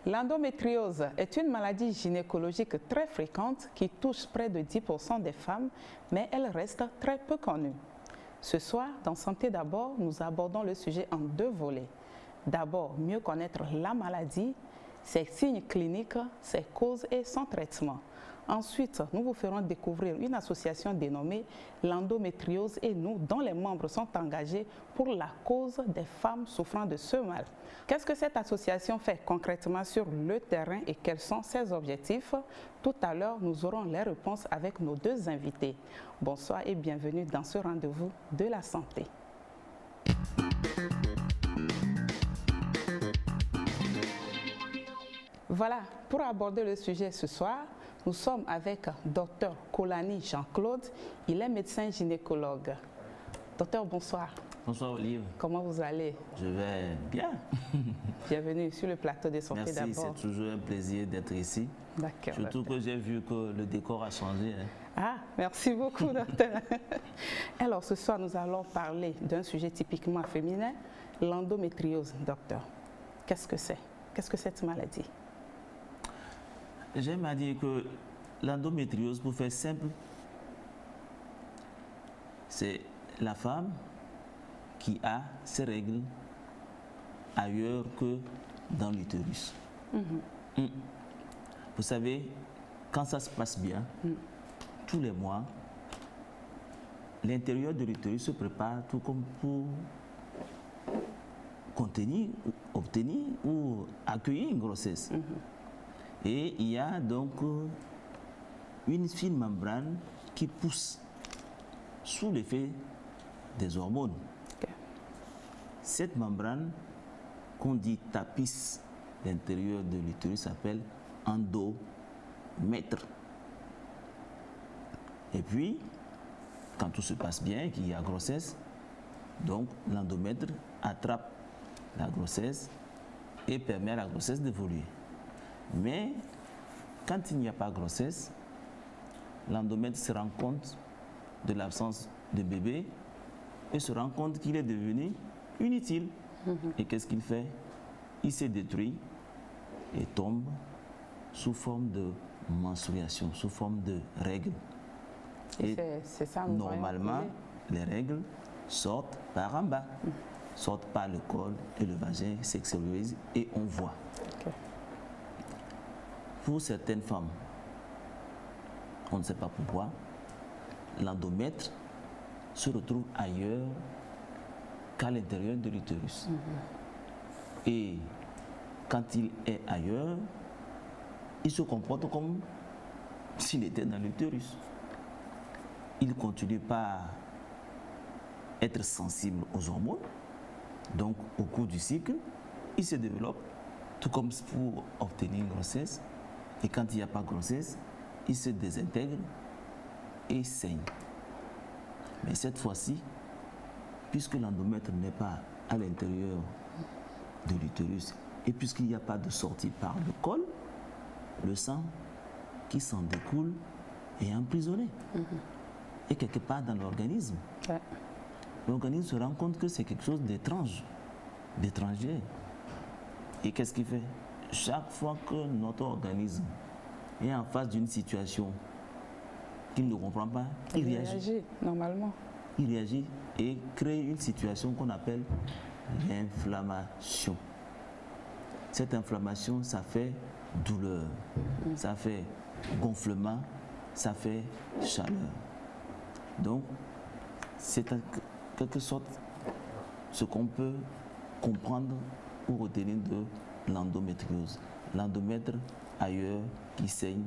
L'endométriose est une maladie gynécologique très fréquente qui touche près de 10% des femmes, mais elle reste très peu connue. Ce soir, dans Santé d'abord, nous abordons le sujet en deux volets. D'abord, mieux connaître la maladie, ses signes cliniques, ses causes et son traitement. Ensuite, nous vous ferons découvrir une association dénommée l'endométriose et nous, dont les membres sont engagés pour la cause des femmes souffrant de ce mal. Qu'est-ce que cette association fait concrètement sur le terrain et quels sont ses objectifs? Tout à l'heure, nous aurons les réponses avec nos deux invités. Bonsoir et bienvenue dans ce rendez-vous de la santé. Voilà, pour aborder le sujet ce soir, nous sommes avec Dr Kolani Jean-Claude. Il est médecin gynécologue. Docteur, bonsoir. Bonsoir Olive. Comment vous allez? Je vais bien. Bienvenue sur le plateau de Santé d'abord. Merci, c'est toujours un plaisir d'être ici. D'accord. Surtout que j'ai vu que le décor a changé. Ah, merci beaucoup, docteur. Alors, ce soir, nous allons parler d'un sujet typiquement féminin, l'endométriose, docteur. Qu'est-ce que c'est? Qu'est-ce que cette maladie? J'aime à dire que l'endométriose, pour faire simple, c'est la femme qui a ses règles ailleurs que dans l'utérus. Vous savez, quand ça se passe bien, tous les mois, l'intérieur de l'utérus se prépare tout comme pour contenir, obtenir ou accueillir une grossesse. Et il y a donc une fine membrane qui pousse sous l'effet des hormones. Okay. Cette membrane, qu'on dit tapisse l'intérieur de l'utérus, s'appelle endomètre. Et puis, quand tout se passe bien, qu'il y a grossesse, donc l'endomètre attrape la grossesse et permet à la grossesse d'évoluer. Mais quand il n'y a pas de grossesse, l'endomètre se rend compte de l'absence de bébé et se rend compte qu'il est devenu inutile. Et qu'est-ce qu'il fait? Il se détruit et tombe sous forme de menstruation, sous forme de règles. Et c'est ça, normalement, les règles sortent par en bas, sortent par le col et le vagin, s'extériorisent et on voit. Okay. Pour certaines femmes, on ne sait pas pourquoi, l'endomètre se retrouve ailleurs qu'à l'intérieur de l'utérus. Et quand il est ailleurs, il se comporte comme s'il était dans l'utérus. Il continue par être sensible aux hormones. Donc, au cours du cycle, il se développe, tout comme pour obtenir une grossesse. Et quand il n'y a pas de grossesse, il se désintègre et saigne. Mais cette fois-ci, puisque l'endomètre n'est pas à l'intérieur de l'utérus et puisqu'il n'y a pas de sortie par le col, le sang qui s'en découle est emprisonné. Et quelque part dans l'organisme. Ouais. L'organisme se rend compte que c'est quelque chose d'étrange, d'étranger. Et qu'est-ce qu'il fait? Chaque fois que notre organisme est en face d'une situation qu'il ne comprend pas, il réagit. Normalement. Il réagit et crée une situation qu'on appelle l'inflammation. Cette inflammation, ça fait douleur, ça fait gonflement, ça fait chaleur. Donc, c'est en quelque sorte ce qu'on peut comprendre ou retenir de l'endométriose. L'endomètre ailleurs qui saigne,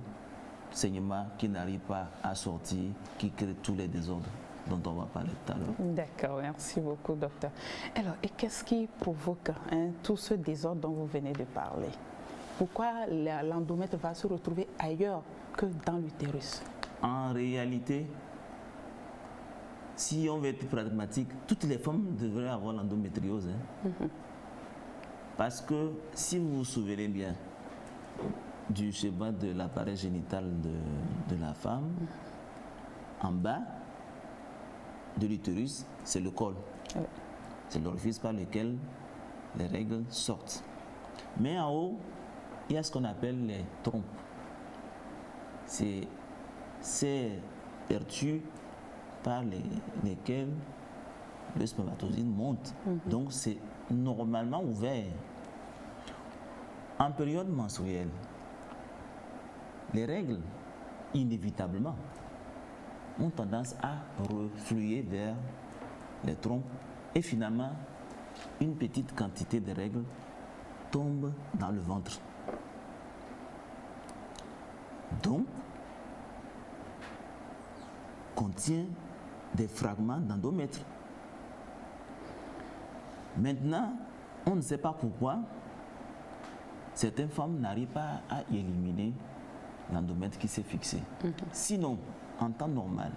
saignement qui n'arrive pas à sortir, qui crée tous les désordres dont on va parler tout à l'heure. D'accord, merci beaucoup, docteur. Alors, et qu'est-ce qui provoque tout ce désordre dont vous venez de parler? Pourquoi l'endomètre va se retrouver ailleurs que dans l'utérus? En réalité, si on veut être pragmatique, toutes les femmes devraient avoir l'endométriose. Parce que si vous vous souvenez bien du schéma de l'appareil génital de la femme, en bas de l'utérus, c'est le col. C'est l'orifice par lequel les règles sortent. Mais en haut, il y a ce qu'on appelle les trompes. C'est ces vertus par lesquelles le spermatozoïde monte. Donc c'est normalement ouvert. En période menstruelle, les règles, inévitablement, ont tendance à refluer vers les trompes et finalement, une petite quantité de règles tombe dans le ventre. Donc, contient des fragments d'endomètre. Maintenant, on ne sait pas pourquoi certaines femmes n'arrivent pas à éliminer l'endomètre qui s'est fixé. Sinon, en temps normal,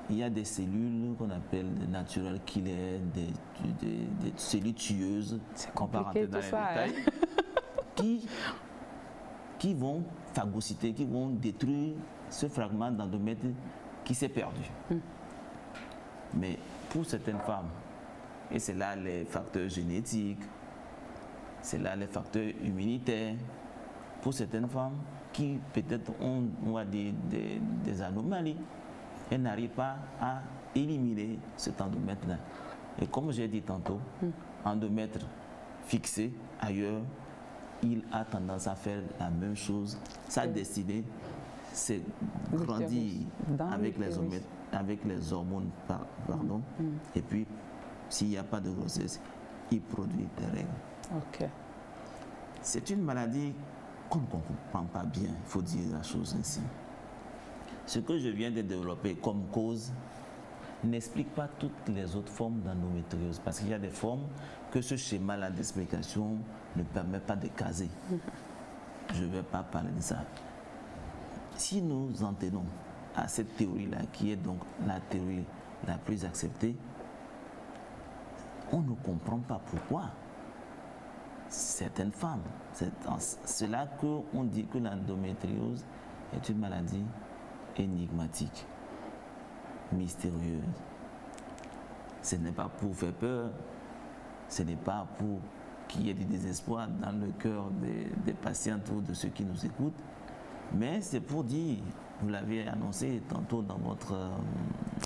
il y a des cellules qu'on appelle des natural killers, des cellules tueuses, on va rentrer dans les détails, qui vont phagocyter, qui vont détruire ce fragment d'endomètre qui s'est perdu. Mais pour certaines femmes, et c'est là les facteurs génétiques, c'est là les facteurs immunitaires, pour certaines femmes qui peut-être ont des anomalies, elles n'arrivent pas à éliminer cet endomètre-là. Et comme j'ai dit tantôt, endomètre fixé ailleurs, il a tendance à faire la même chose. Sa destinée, c'est grandir avec les hormones, pardon. Et puis, s'il n'y a pas de grossesse, il produit des règles. Okay. C'est une maladie qu'on ne comprend pas bien, il faut dire la chose ainsi. Ce que je viens de développer comme cause n'explique pas toutes les autres formes d'endométriose, parce qu'il y a des formes que ce schéma-là d'explication ne permet pas de caser. Je ne vais pas parler de ça. Si nous en tenons à cette théorie-là, qui est donc la théorie la plus acceptée, on ne comprend pas pourquoi certaines femmes, c'est là qu'on dit que l'endométriose est une maladie énigmatique, mystérieuse. Ce n'est pas pour faire peur, ce n'est pas pour qu'il y ait du désespoir dans le cœur des patientes ou de ceux qui nous écoutent, mais c'est pour dire, vous l'avez annoncé tantôt dans votre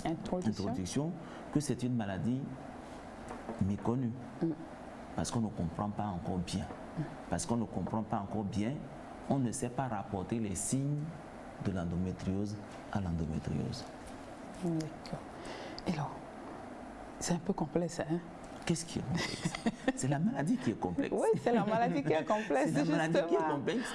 introduction, que c'est une maladie méconnue, parce qu'on ne comprend pas encore bien. Parce qu'on ne comprend pas encore bien, on ne sait pas rapporter les signes de l'endométriose à l'endométriose. D'accord. Et alors, c'est un peu complexe, hein? Qu'est-ce qui est complexe? C'est la maladie qui est complexe. Oui, c'est la maladie qui est complexe. C'est la maladie qui est complexe.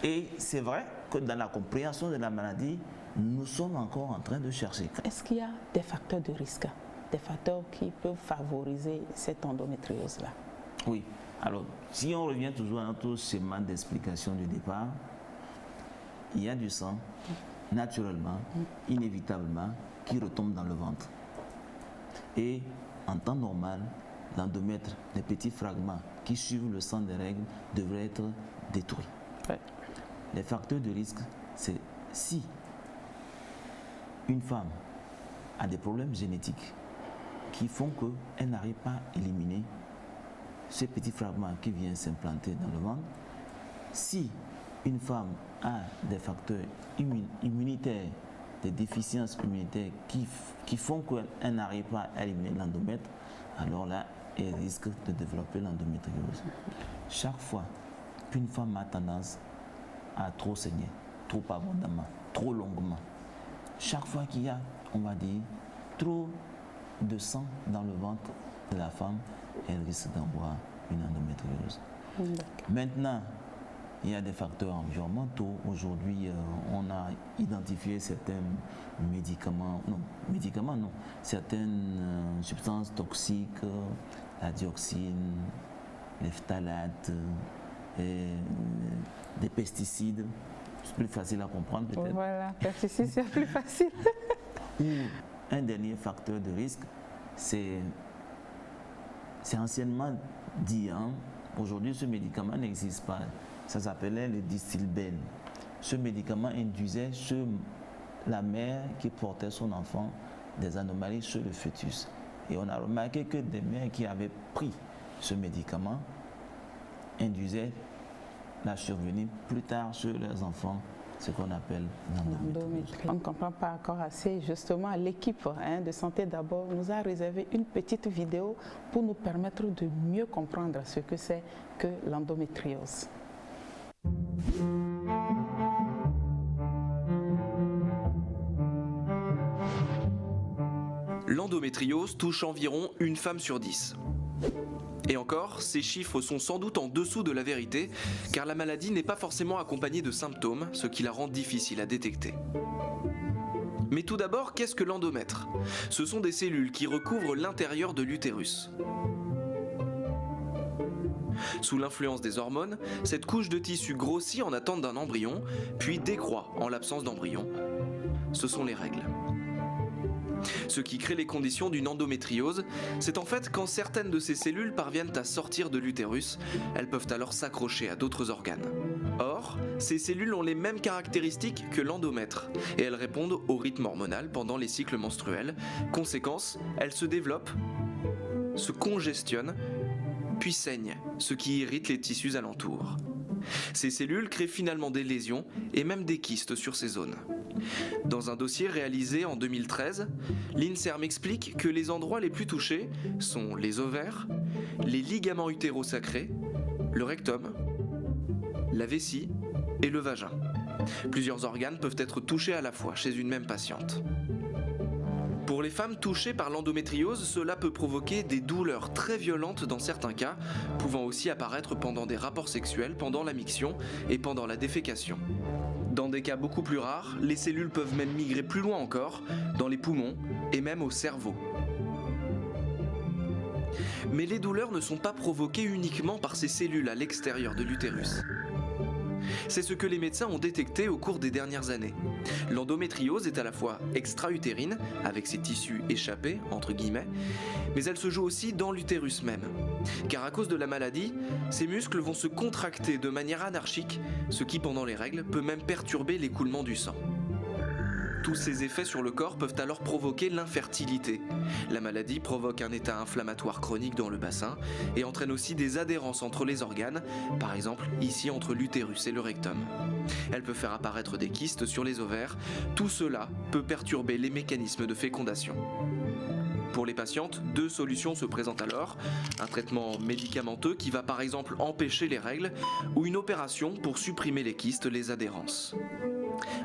Et c'est vrai que dans la compréhension de la maladie, nous sommes encore en train de chercher. Est-ce qu'il y a des facteurs de risque, des facteurs qui peuvent favoriser cette endométriose-là? Oui. Alors, si on revient toujours à notre schéma d'explication du départ, il y a du sang, naturellement, inévitablement, qui retombe dans le ventre. Et en temps normal, l'endomètre, les petits fragments qui suivent le sang des règles devraient être détruits. Ouais. Les facteurs de risque, c'est si une femme a des problèmes génétiques qui font qu'elle n'arrive pas à éliminer ces petits fragments qui viennent s'implanter dans le ventre, si une femme a des facteurs immunitaires, des déficiences immunitaires qui font qu'elle n'arrive pas à éliminer l'endomètre, alors là, elle risque de développer l'endométriose. Chaque fois qu'une femme a tendance à trop saigner, trop abondamment, trop longuement, chaque fois qu'il y a, on va dire, trop de sang dans le ventre de la femme, elle risque d'avoir une endométriose. Maintenant, il y a des facteurs environnementaux. Aujourd'hui, on a identifié certains certaines substances toxiques, la dioxine, les phtalates, des pesticides. C'est plus facile à comprendre peut-être. Voilà, pesticides, c'est plus facile. Un dernier facteur de risque, c'est anciennement dit, aujourd'hui ce médicament n'existe pas. Ça s'appelait le Distilbène. Ce médicament induisait sur la mère qui portait son enfant des anomalies sur le fœtus. Et on a remarqué que des mères qui avaient pris ce médicament induisaient la survenue plus tard chez les enfants, ce qu'on appelle l'endométriose. On ne comprend pas encore assez. Justement, l'équipe de Santé d'abord nous a réservé une petite vidéo pour nous permettre de mieux comprendre ce que c'est que l'endométriose. L'endométriose touche environ une femme sur 10. Et encore, ces chiffres sont sans doute en dessous de la vérité, car la maladie n'est pas forcément accompagnée de symptômes, ce qui la rend difficile à détecter. Mais tout d'abord, qu'est-ce que l'endomètre? Ce sont des cellules qui recouvrent l'intérieur de l'utérus. Sous l'influence des hormones, cette couche de tissu grossit en attente d'un embryon, puis décroît en l'absence d'embryon. Ce sont les règles. Ce qui crée les conditions d'une endométriose, c'est en fait quand certaines de ces cellules parviennent à sortir de l'utérus, elles peuvent alors s'accrocher à d'autres organes. Or, ces cellules ont les mêmes caractéristiques que l'endomètre et elles répondent au rythme hormonal pendant les cycles menstruels. Conséquence, elles se développent, se congestionnent, puis saignent, ce qui irrite les tissus alentours. Ces cellules créent finalement des lésions et même des kystes sur ces zones. Dans un dossier réalisé en 2013, l'INSERM explique que les endroits les plus touchés sont les ovaires, les ligaments utérosacrés, le rectum, la vessie et le vagin. Plusieurs organes peuvent être touchés à la fois chez une même patiente. Pour les femmes touchées par l'endométriose, cela peut provoquer des douleurs très violentes dans certains cas, pouvant aussi apparaître pendant des rapports sexuels, pendant la miction et pendant la défécation. Dans des cas beaucoup plus rares, les cellules peuvent même migrer plus loin encore, dans les poumons et même au cerveau. Mais les douleurs ne sont pas provoquées uniquement par ces cellules à l'extérieur de l'utérus. C'est ce que les médecins ont détecté au cours des dernières années. L'endométriose est à la fois extra-utérine, avec ses tissus échappés, entre guillemets, mais elle se joue aussi dans l'utérus même. Car à cause de la maladie, ces muscles vont se contracter de manière anarchique, ce qui pendant les règles peut même perturber l'écoulement du sang. Tous ces effets sur le corps peuvent alors provoquer l'infertilité. La maladie provoque un état inflammatoire chronique dans le bassin et entraîne aussi des adhérences entre les organes, par exemple ici entre l'utérus et le rectum. Elle peut faire apparaître des kystes sur les ovaires. Tout cela peut perturber les mécanismes de fécondation. Pour les patientes, deux solutions se présentent alors. Un traitement médicamenteux qui va par exemple empêcher les règles ou une opération pour supprimer les kystes, les adhérences.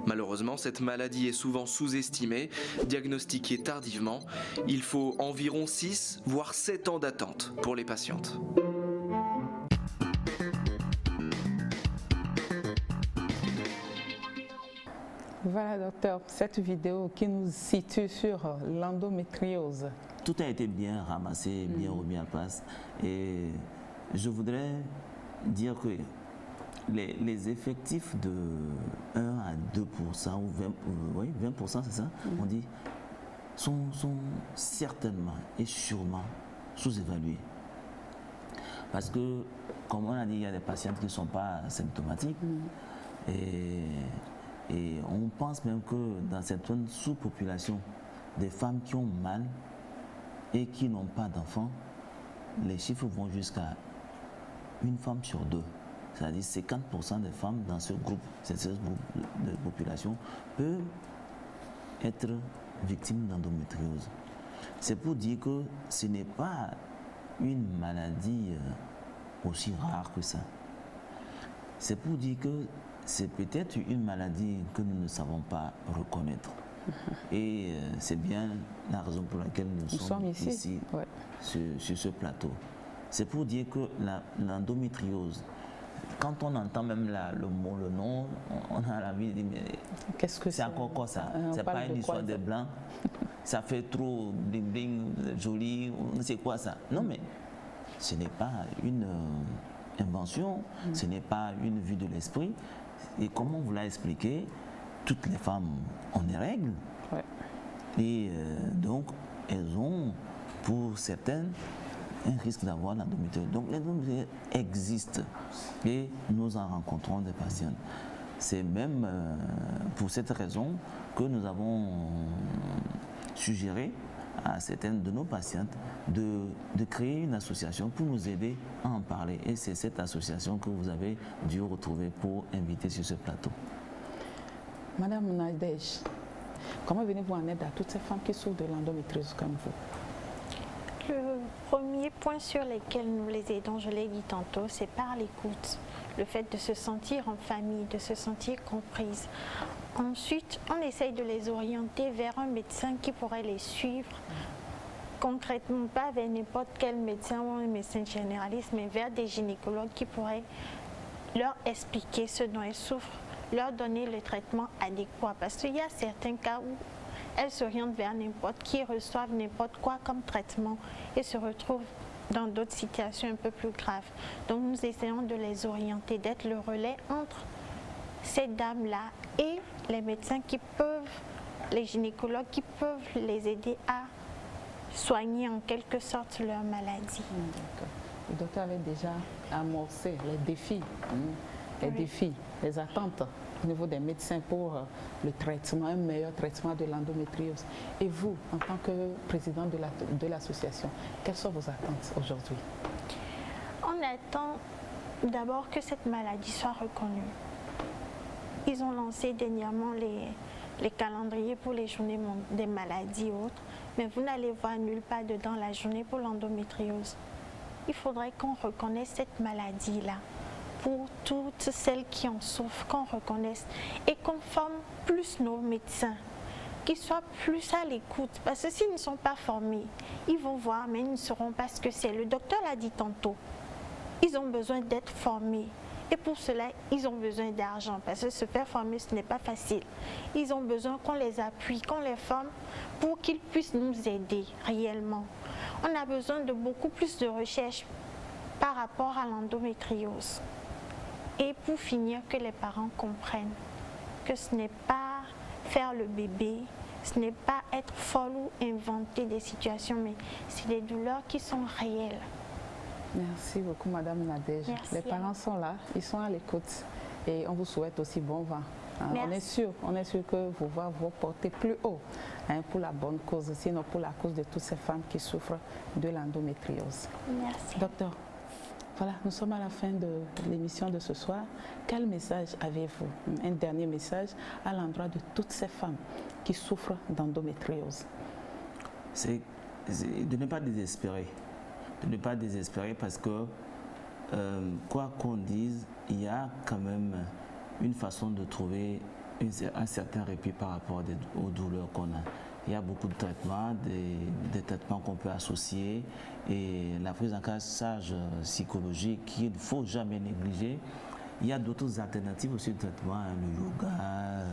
Malheureusement, cette maladie est souvent sous-estimée, diagnostiquée tardivement. Il faut environ 6 voire 7 ans d'attente pour les patientes. Voilà, docteur, cette vidéo qui nous situe sur l'endométriose. Tout a été bien ramassé, bien remis en place. Et je voudrais dire que les effectifs de 1 à 2% ou 20%, c'est ça, on dit, sont certainement et sûrement sous-évalués. Parce que, comme on a dit, il y a des patientes qui ne sont pas symptomatiques. Et on pense même que dans certaines sous-populations, des femmes qui ont mal et qui n'ont pas d'enfants, les chiffres vont jusqu'à une femme sur 2. C'est-à-dire 50% des femmes dans ce groupe, cette groupe de population, peuvent être victimes d'endométriose. C'est pour dire que ce n'est pas une maladie aussi rare que ça. C'est pour dire que c'est peut-être une maladie que nous ne savons pas reconnaître. Et c'est bien la raison pour laquelle nous sommes ici ouais. sur ce plateau. C'est pour dire que l'endométriose, quand on entend même le mot, le nom, on a envie de dire, mais qu'est-ce que c'est encore quoi ça? C'est pas une histoire de blanc, ça fait trop bling joli, c'est quoi ça? Non mais ce n'est pas une invention, ce n'est pas une vue de l'esprit. Et comme on vous l'a expliqué, toutes les femmes ont des règles. Ouais. Et donc, elles ont, pour certaines, un risque d'avoir l'endométriose. Donc, l'endométriose existe et nous en rencontrons des patientes. C'est même pour cette raison que nous avons suggéré à certaines de nos patientes de créer une association pour nous aider à en parler. Et c'est cette association que vous avez dû retrouver pour inviter sur ce plateau. Madame Nadège, comment venez-vous en aide à toutes ces femmes qui souffrent de l'endométriose comme vous? Le premier point sur lequel nous les aidons, je l'ai dit tantôt, c'est par l'écoute. Le fait de se sentir en famille, de se sentir comprise. Ensuite, on essaye de les orienter vers un médecin qui pourrait les suivre. Concrètement, pas vers n'importe quel médecin ou un médecin généraliste, mais vers des gynécologues qui pourraient leur expliquer ce dont elles souffrent, leur donner le traitement adéquat. Parce qu'il y a certains cas où elles s'orientent vers n'importe qui, reçoivent n'importe quoi comme traitement et se retrouvent dans d'autres situations un peu plus graves. Donc nous essayons de les orienter, d'être le relais entre ces dames-là et les médecins qui peuvent, les gynécologues qui peuvent les aider à soigner en quelque sorte leur maladie. D'accord. Le docteur avait déjà amorcé les défis, les attentes au niveau des médecins pour le traitement, un meilleur traitement de l'endométriose. Et vous, en tant que président de l'association, quelles sont vos attentes aujourd'hui? On attend d'abord que cette maladie soit reconnue. Ils ont lancé dernièrement les calendriers pour les journées des maladies autres, mais vous n'allez voir nulle part dedans la journée pour l'endométriose. Il faudrait qu'on reconnaisse cette maladie-là pour toutes celles qui en souffrent, qu'on reconnaisse et qu'on forme plus nos médecins, qu'ils soient plus à l'écoute. Parce que s'ils ne sont pas formés, ils vont voir, mais ils ne sauront pas ce que c'est. Le docteur l'a dit tantôt, ils ont besoin d'être formés. Et pour cela, ils ont besoin d'argent, parce que se faire former, ce n'est pas facile. Ils ont besoin qu'on les appuie, qu'on les forme pour qu'ils puissent nous aider réellement. On a besoin de beaucoup plus de recherche par rapport à l'endométriose. Et pour finir, que les parents comprennent que ce n'est pas faire le bébé, ce n'est pas être folle ou inventer des situations, mais c'est des douleurs qui sont réelles. Merci beaucoup, Madame Nadège. Les parents sont là, ils sont à l'écoute et on vous souhaite aussi bon vent. On est sûr que vous va vous porter plus haut pour la bonne cause, sinon pour la cause de toutes ces femmes qui souffrent de l'endométriose. Merci. Docteur, voilà, nous sommes à la fin de l'émission de ce soir. Quel message avez-vous? Un dernier message à l'endroit de toutes ces femmes qui souffrent d'endométriose. C'est de ne pas désespérer. De ne pas désespérer parce que, quoi qu'on dise, il y a quand même une façon de trouver un certain répit par rapport aux douleurs qu'on a. Il y a beaucoup de traitements, des traitements qu'on peut associer et la prise en charge psychologique qu'il ne faut jamais négliger. Il y a d'autres alternatives aussi de traitement, le yoga,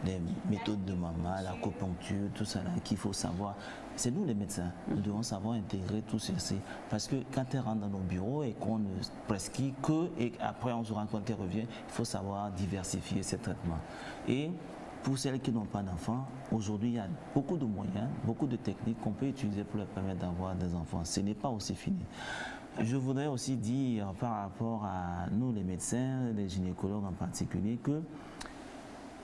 les méthodes de Mama, l'acupuncture, tout ça qu'il faut savoir. C'est nous les médecins, nous devons savoir intégrer tout ceci. Parce que quand elle rentre dans nos bureaux et qu'on ne prescrit que, et après on se rend compte qu'elle revient, il faut savoir diversifier ces traitements. Et pour celles qui n'ont pas d'enfants, aujourd'hui il y a beaucoup de moyens, beaucoup de techniques qu'on peut utiliser pour leur permettre d'avoir des enfants. Ce n'est pas aussi fini. Je voudrais aussi dire par rapport à nous les médecins, les gynécologues en particulier, que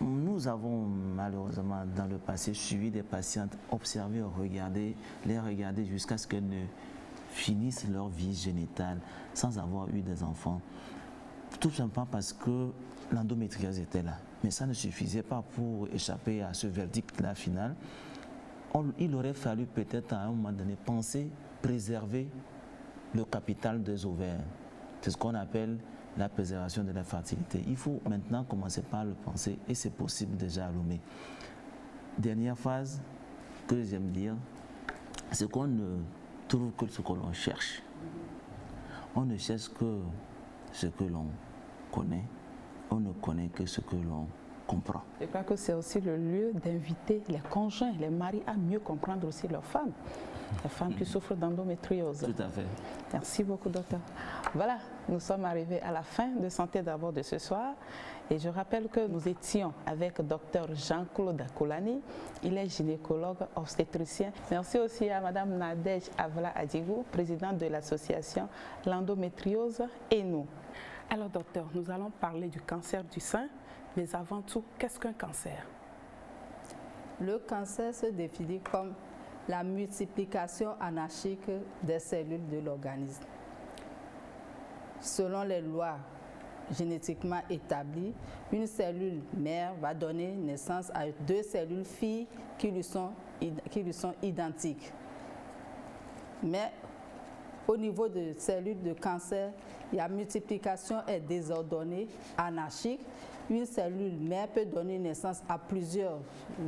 nous avons malheureusement dans le passé suivi des patientes, observé, les regarder jusqu'à ce qu'elles ne finissent leur vie génitale sans avoir eu des enfants. Tout simplement parce que l'endométriose était là. Mais ça ne suffisait pas pour échapper à ce verdict-là final. Il aurait fallu peut-être à un moment donné penser préserver le capital des ovaires. C'est ce qu'on appelle la préservation de la fertilité. Il faut maintenant commencer par le penser et c'est possible déjà à Lomé. Dernière phase que j'aime dire, c'est qu'on ne trouve que ce que l'on cherche. On ne cherche que ce que l'on connaît, on ne connaît que ce que l'on comprend. Je crois que c'est aussi le lieu d'inviter les conjoints, les maris à mieux comprendre aussi leurs femmes. Les femmes qui souffrent d'endométriose. Tout à fait. Merci beaucoup, docteur. Voilà, nous sommes arrivés à la fin de Santé d'abord de ce soir. Et je rappelle que nous étions avec docteur Jean-Claude Akolani. Il est gynécologue obstétricien. Merci aussi à madame Nadège Avla Adjigou, présidente de l'association L'endométriose et nous. Alors, docteur, nous allons parler du cancer du sein. Mais avant tout, qu'est-ce qu'un cancer? Le cancer se définit comme la multiplication anarchique des cellules de l'organisme. Selon les lois génétiquement établies, une cellule mère va donner naissance à 2 cellules filles qui lui sont identiques. Mais au niveau de cellules de cancer, la multiplication est désordonnée, anarchique. Une cellule mère peut donner naissance à plusieurs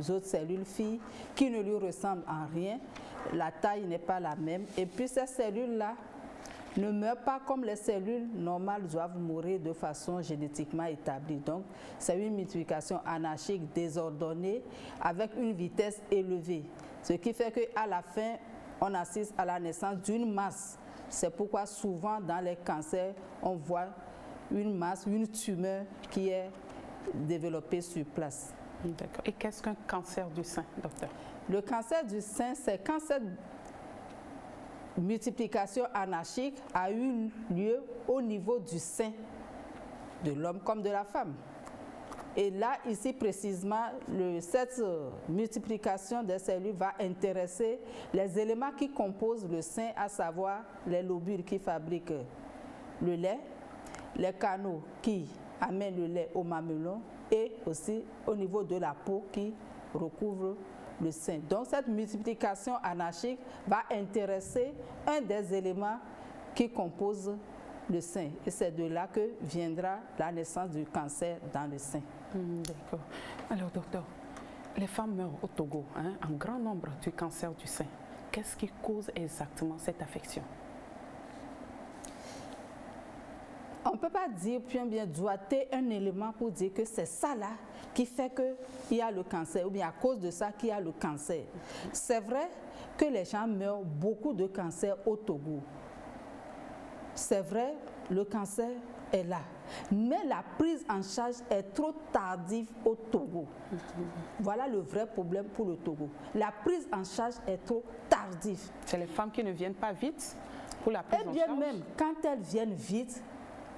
autres cellules filles qui ne lui ressemblent en rien. La taille n'est pas la même. Et puis ces cellules-là ne meurent pas comme les cellules normales doivent mourir de façon génétiquement établie. Donc, c'est une multiplication anarchique désordonnée avec une vitesse élevée. Ce qui fait qu'à la fin, on assiste à la naissance d'une masse. C'est pourquoi souvent dans les cancers, on voit une masse, une tumeur qui est développée sur place. D'accord. Et qu'est-ce qu'un cancer du sein, docteur? Le cancer du sein, c'est quand cette multiplication anarchique a eu lieu au niveau du sein de l'homme comme de la femme. Et là, ici précisément, cette multiplication des cellules va intéresser les éléments qui composent le sein, à savoir les lobules qui fabriquent le lait, les canaux qui amènent le lait au mamelon et aussi au niveau de la peau qui recouvre le sein. Donc cette multiplication anarchique va intéresser un des éléments qui composent le sein. Et c'est de là que viendra la naissance du cancer dans le sein. D'accord. Alors docteur, les femmes meurent au Togo en grand nombre du cancer du sein. Qu'est-ce qui cause exactement cette affection? On ne peut pas dire bien doigter un élément pour dire que c'est ça là qui fait qu'il y a le cancer ou bien à cause de ça qu'il y a le cancer. C'est vrai que les gens meurent beaucoup de cancers au Togo. C'est vrai, le cancer est là. Mais la prise en charge est trop tardive au Togo. Voilà le vrai problème pour le Togo. La prise en charge est trop tardive. C'est les femmes qui ne viennent pas vite pour la prise en charge? Eh bien même, quand elles viennent vite,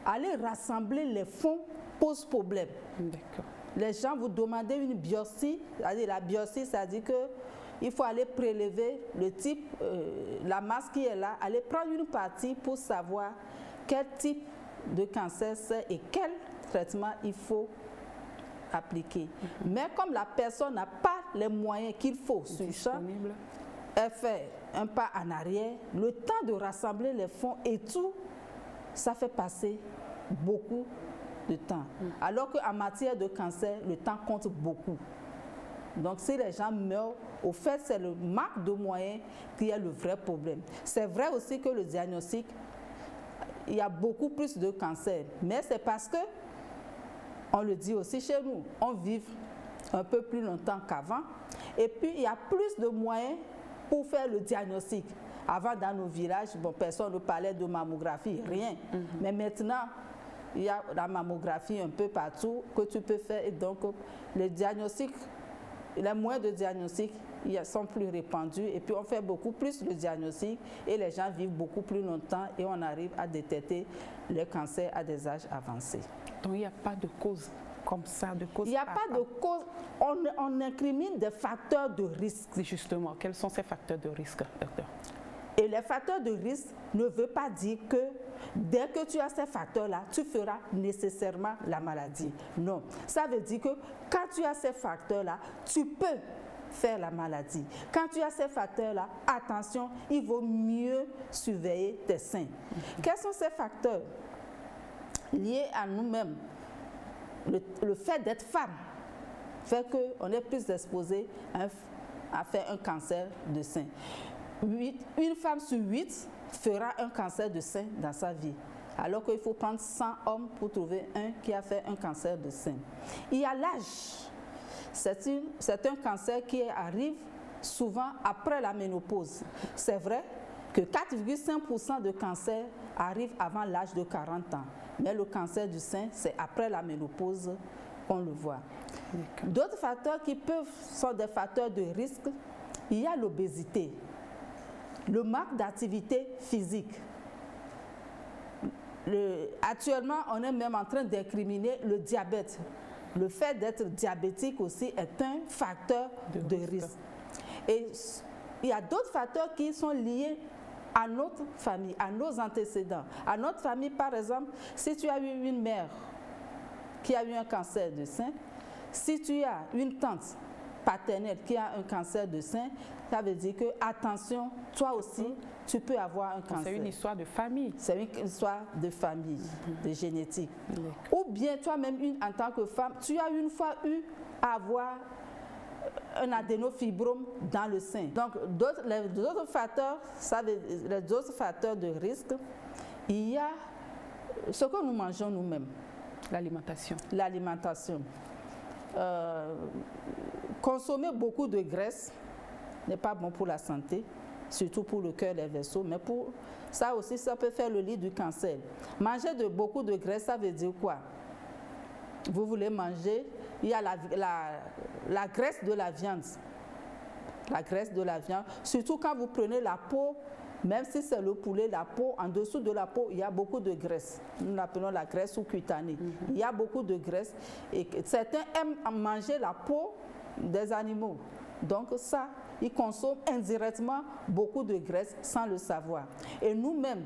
aller rassembler les fonds pose problème. D'accord. Les gens vous demandez une biopsie, c'est-à-dire la biopsie, c'est-à-dire qu'il faut aller prélever le type, la masse qui est là, aller prendre une partie pour savoir quel type de cancer c'est et quel traitement il faut appliquer. Mais comme la personne n'a pas les moyens qu'il faut sur ça, elle fait un pas en arrière, le temps de rassembler les fonds et tout, ça fait passer beaucoup de temps. Alors qu'en matière de cancer, le temps compte beaucoup. Donc si les gens meurent, au fait, c'est le manque de moyens qui est le vrai problème. C'est vrai aussi que le diagnostic, il y a beaucoup plus de cancer, mais c'est parce que, on le dit aussi chez nous, on vit un peu plus longtemps qu'avant, et puis il y a plus de moyens pour faire le diagnostic. Avant, dans nos villages, personne ne parlait de mammographie, rien. Mais maintenant, il y a la mammographie un peu partout que tu peux faire. Et donc, les diagnostics, les moyens de diagnostic sont plus répandus. Et puis, on fait beaucoup plus de diagnostic et les gens vivent beaucoup plus longtemps et on arrive à détecter le cancer à des âges avancés. Donc, il n'y a pas de cause comme ça, de cause. Il n'y a pas de cause. On incrimine des facteurs de risque. Justement, quels sont ces facteurs de risque, docteur? Et les facteurs de risque ne veut pas dire que dès que tu as ces facteurs-là, tu feras nécessairement la maladie. Non. Ça veut dire que quand tu as ces facteurs-là, tu peux faire la maladie. Quand tu as ces facteurs-là, attention, il vaut mieux surveiller tes seins. Quels sont ces facteurs liés à nous-mêmes? Le fait d'être femme fait qu'on est plus exposé à faire un cancer de sein. Une femme sur 8 fera un cancer de sein dans sa vie, alors qu'il faut prendre 100 hommes pour trouver un qui a fait un cancer de sein. Il y a l'âge. C'est un cancer qui arrive souvent après la ménopause. C'est vrai que 4,5% de cancers arrivent avant l'âge de 40 ans, mais le cancer du sein, c'est après la ménopause qu'on le voit. D'autres facteurs qui sont des facteurs de risque, il y a l'obésité. Le manque d'activité physique. Actuellement, on est même en train d'incriminer le diabète. Le fait d'être diabétique aussi est un facteur de risque. Et il y a d'autres facteurs qui sont liés à notre famille, à nos antécédents. À notre famille, par exemple, si tu as eu une mère qui a eu un cancer du sein, si tu as une tante paternelle qui a un cancer du sein, ça veut dire que, attention, toi aussi, tu peux avoir un cancer. C'est une histoire de famille. C'est une histoire de famille, de génétique. Ou bien toi-même, en tant que femme, tu as une fois eu à avoir un adénofibrome dans le sein. Donc, les autres facteurs, les autres facteurs de risque, il y a ce que nous mangeons nous-mêmes. L'alimentation. L'alimentation. Consommer beaucoup de graisse n'est pas bon pour la santé, surtout pour le cœur et les vaisseaux, mais pour ça aussi, ça peut faire le lit du cancer. Manger beaucoup de graisse, ça veut dire quoi? Vous voulez manger, il y a la graisse de la viande. La graisse de la viande, surtout quand vous prenez la peau, même si c'est le poulet, la peau, en dessous de la peau, il y a beaucoup de graisse. Nous l'appelons la graisse sous-cutanée. Il y a beaucoup de graisse et certains aiment manger la peau des animaux. Donc ça, ils consomment indirectement beaucoup de graisse sans le savoir. Et nous-mêmes,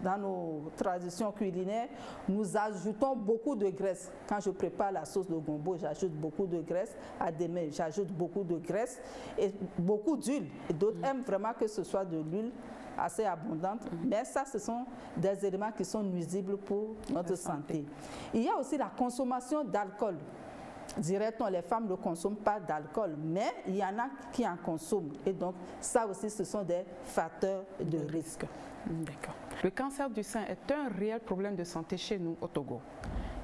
dans nos traditions culinaires, nous ajoutons beaucoup de graisse. Quand je prépare la sauce de gombo, j'ajoute beaucoup de graisse. À des mets, j'ajoute beaucoup de graisse et beaucoup d'huile. Et d'autres aiment vraiment que ce soit de l'huile assez abondante. Mais ça, ce sont des éléments qui sont nuisibles pour notre santé. Il y a aussi la consommation d'alcool. Dirait-on, les femmes ne consomment pas d'alcool, mais il y en a qui en consomment. Et donc, ça aussi, ce sont des facteurs de risque. D'accord. Le cancer du sein est un réel problème de santé chez nous au Togo.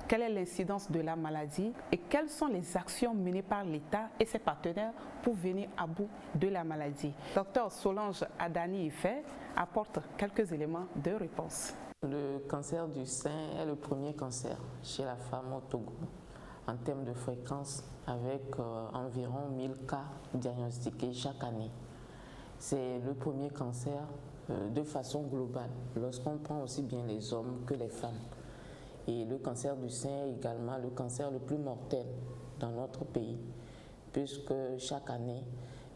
Quelle est l'incidence de la maladie et quelles sont les actions menées par l'État et ses partenaires pour venir à bout de la maladie? Docteur Solange Adani-Ife apporte quelques éléments de réponse. Le cancer du sein est le premier cancer chez la femme au Togo en termes de fréquence, avec environ 1000 cas diagnostiqués chaque année. C'est le premier cancer de façon globale, lorsqu'on prend aussi bien les hommes que les femmes. Et le cancer du sein est également le cancer le plus mortel dans notre pays, puisque chaque année,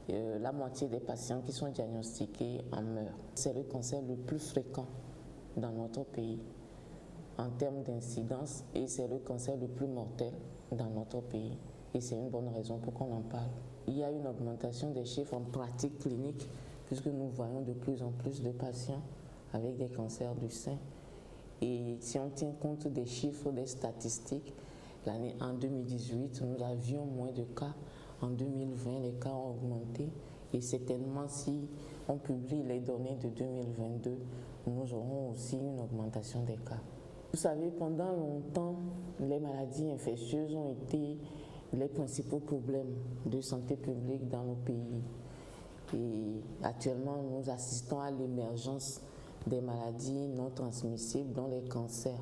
la moitié des patients qui sont diagnostiqués en meurent. C'est le cancer le plus fréquent dans notre pays en termes d'incidence et c'est le cancer le plus mortel dans notre pays. Et c'est une bonne raison pour qu'on en parle. Il y a une augmentation des chiffres en pratique clinique puisque nous voyons de plus en plus de patients avec des cancers du sein. Et si on tient compte des chiffres, des statistiques, en 2018, nous avions moins de cas. En 2020, les cas ont augmenté. Et certainement, si on publie les données de 2022, nous aurons aussi une augmentation des cas. Vous savez, pendant longtemps, les maladies infectieuses ont été les principaux problèmes de santé publique dans nos pays. Et actuellement, nous assistons à l'émergence des maladies non transmissibles, dont les cancers.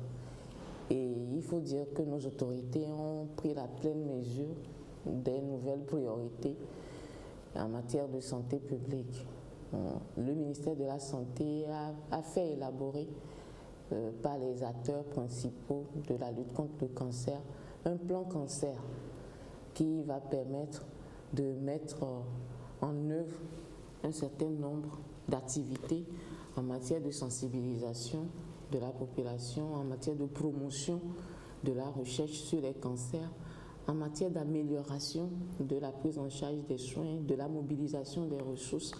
Et il faut dire que nos autorités ont pris la pleine mesure des nouvelles priorités en matière de santé publique. Le ministère de la Santé a fait élaborer par les acteurs principaux de la lutte contre le cancer un plan cancer qui va permettre de mettre en œuvre un certain nombre d'activités en matière de sensibilisation de la population, en matière de promotion de la recherche sur les cancers, en matière d'amélioration de la prise en charge des soins, de la mobilisation des ressources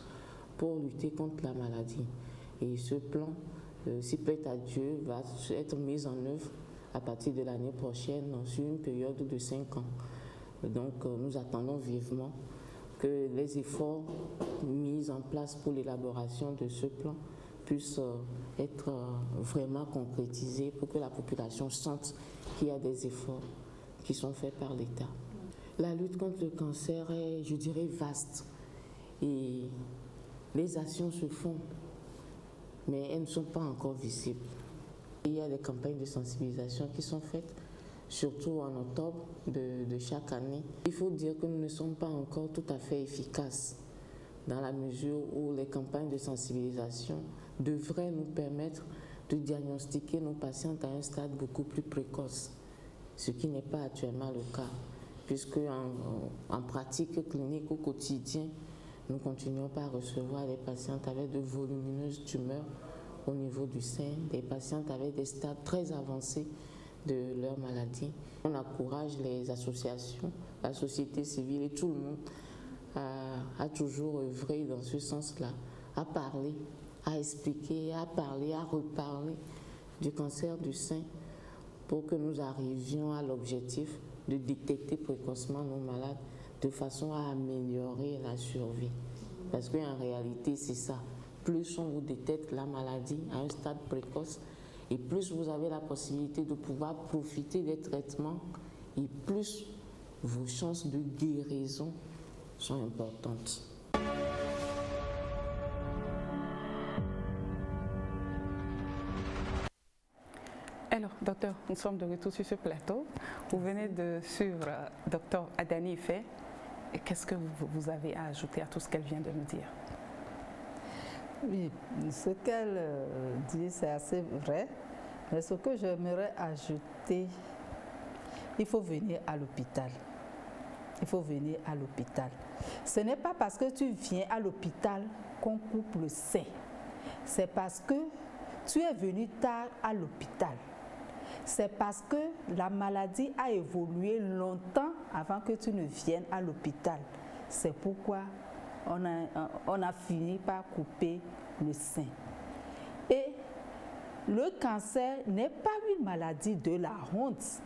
pour lutter contre la maladie. Et ce plan, si plaît à Dieu, va être mis en œuvre à partir de l'année prochaine sur une période de 5 ans. Donc nous attendons vivement que les efforts mis en place pour l'élaboration de ce plan puissent être vraiment concrétisés pour que la population sente qu'il y a des efforts qui sont faits par l'État. La lutte contre le cancer est, je dirais, vaste et les actions se font, mais elles ne sont pas encore visibles. Il y a des campagnes de sensibilisation qui sont faites, surtout en octobre de chaque année. Il faut dire que nous ne sommes pas encore tout à fait efficaces dans la mesure où les campagnes de sensibilisation devraient nous permettre de diagnostiquer nos patients à un stade beaucoup plus précoce, ce qui n'est pas actuellement le cas, puisque en pratique clinique au quotidien, Nous continuons par recevoir des patientes avec de volumineuses tumeurs au niveau du sein, des patientes avec des stades très avancés de leur maladie. On encourage les associations, la société civile et tout le monde à toujours œuvrer dans ce sens-là, à parler, à expliquer, à parler, à reparler du cancer du sein pour que nous arrivions à l'objectif de détecter précocement nos malades de façon à améliorer la survie. Parce qu'en réalité, c'est ça. Plus on vous détecte la maladie à un stade précoce, et plus vous avez la possibilité de pouvoir profiter des traitements, et plus vos chances de guérison sont importantes. Alors, docteur, nous sommes de retour sur ce plateau. Vous venez de suivre docteur Adani Ife. Qu'est-ce que vous avez à ajouter à tout ce qu'elle vient de nous dire? Oui, ce qu'elle dit, c'est assez vrai. Mais ce que j'aimerais ajouter, il faut venir à l'hôpital. Il faut venir à l'hôpital. Ce n'est pas parce que tu viens à l'hôpital qu'on coupe le sein. C'est parce que tu es venu tard à l'hôpital. C'est parce que la maladie a évolué longtemps avant que tu ne viennes à l'hôpital. C'est pourquoi on a fini par couper le sein. Et le cancer n'est pas une maladie de la honte.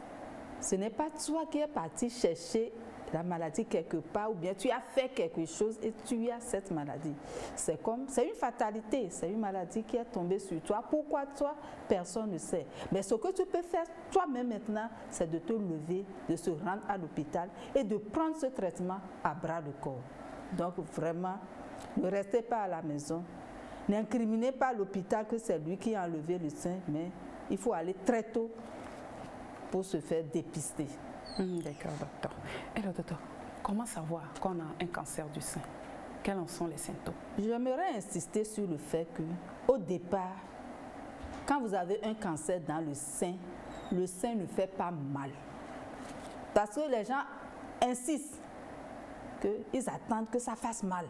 Ce n'est pas toi qui es parti chercher la maladie quelque part ou bien tu as fait quelque chose et tu as cette maladie. C'est une fatalité, c'est une maladie qui est tombée sur toi. Pourquoi toi? Personne ne sait. Mais ce que tu peux faire toi-même maintenant, c'est de te lever, de se rendre à l'hôpital et de prendre ce traitement à bras le corps. Donc vraiment, ne restez pas à la maison. N'incriminez pas l'hôpital que c'est lui qui a enlevé le sein, mais il faut aller très tôt pour se faire dépister. D'accord, docteur. Alors, docteur, comment savoir qu'on a un cancer du sein? Quels en sont les symptômes? J'aimerais insister sur le fait que, au départ, quand vous avez un cancer dans le sein ne fait pas mal. Parce que les gens insistent qu'ils attendent que ça fasse mal.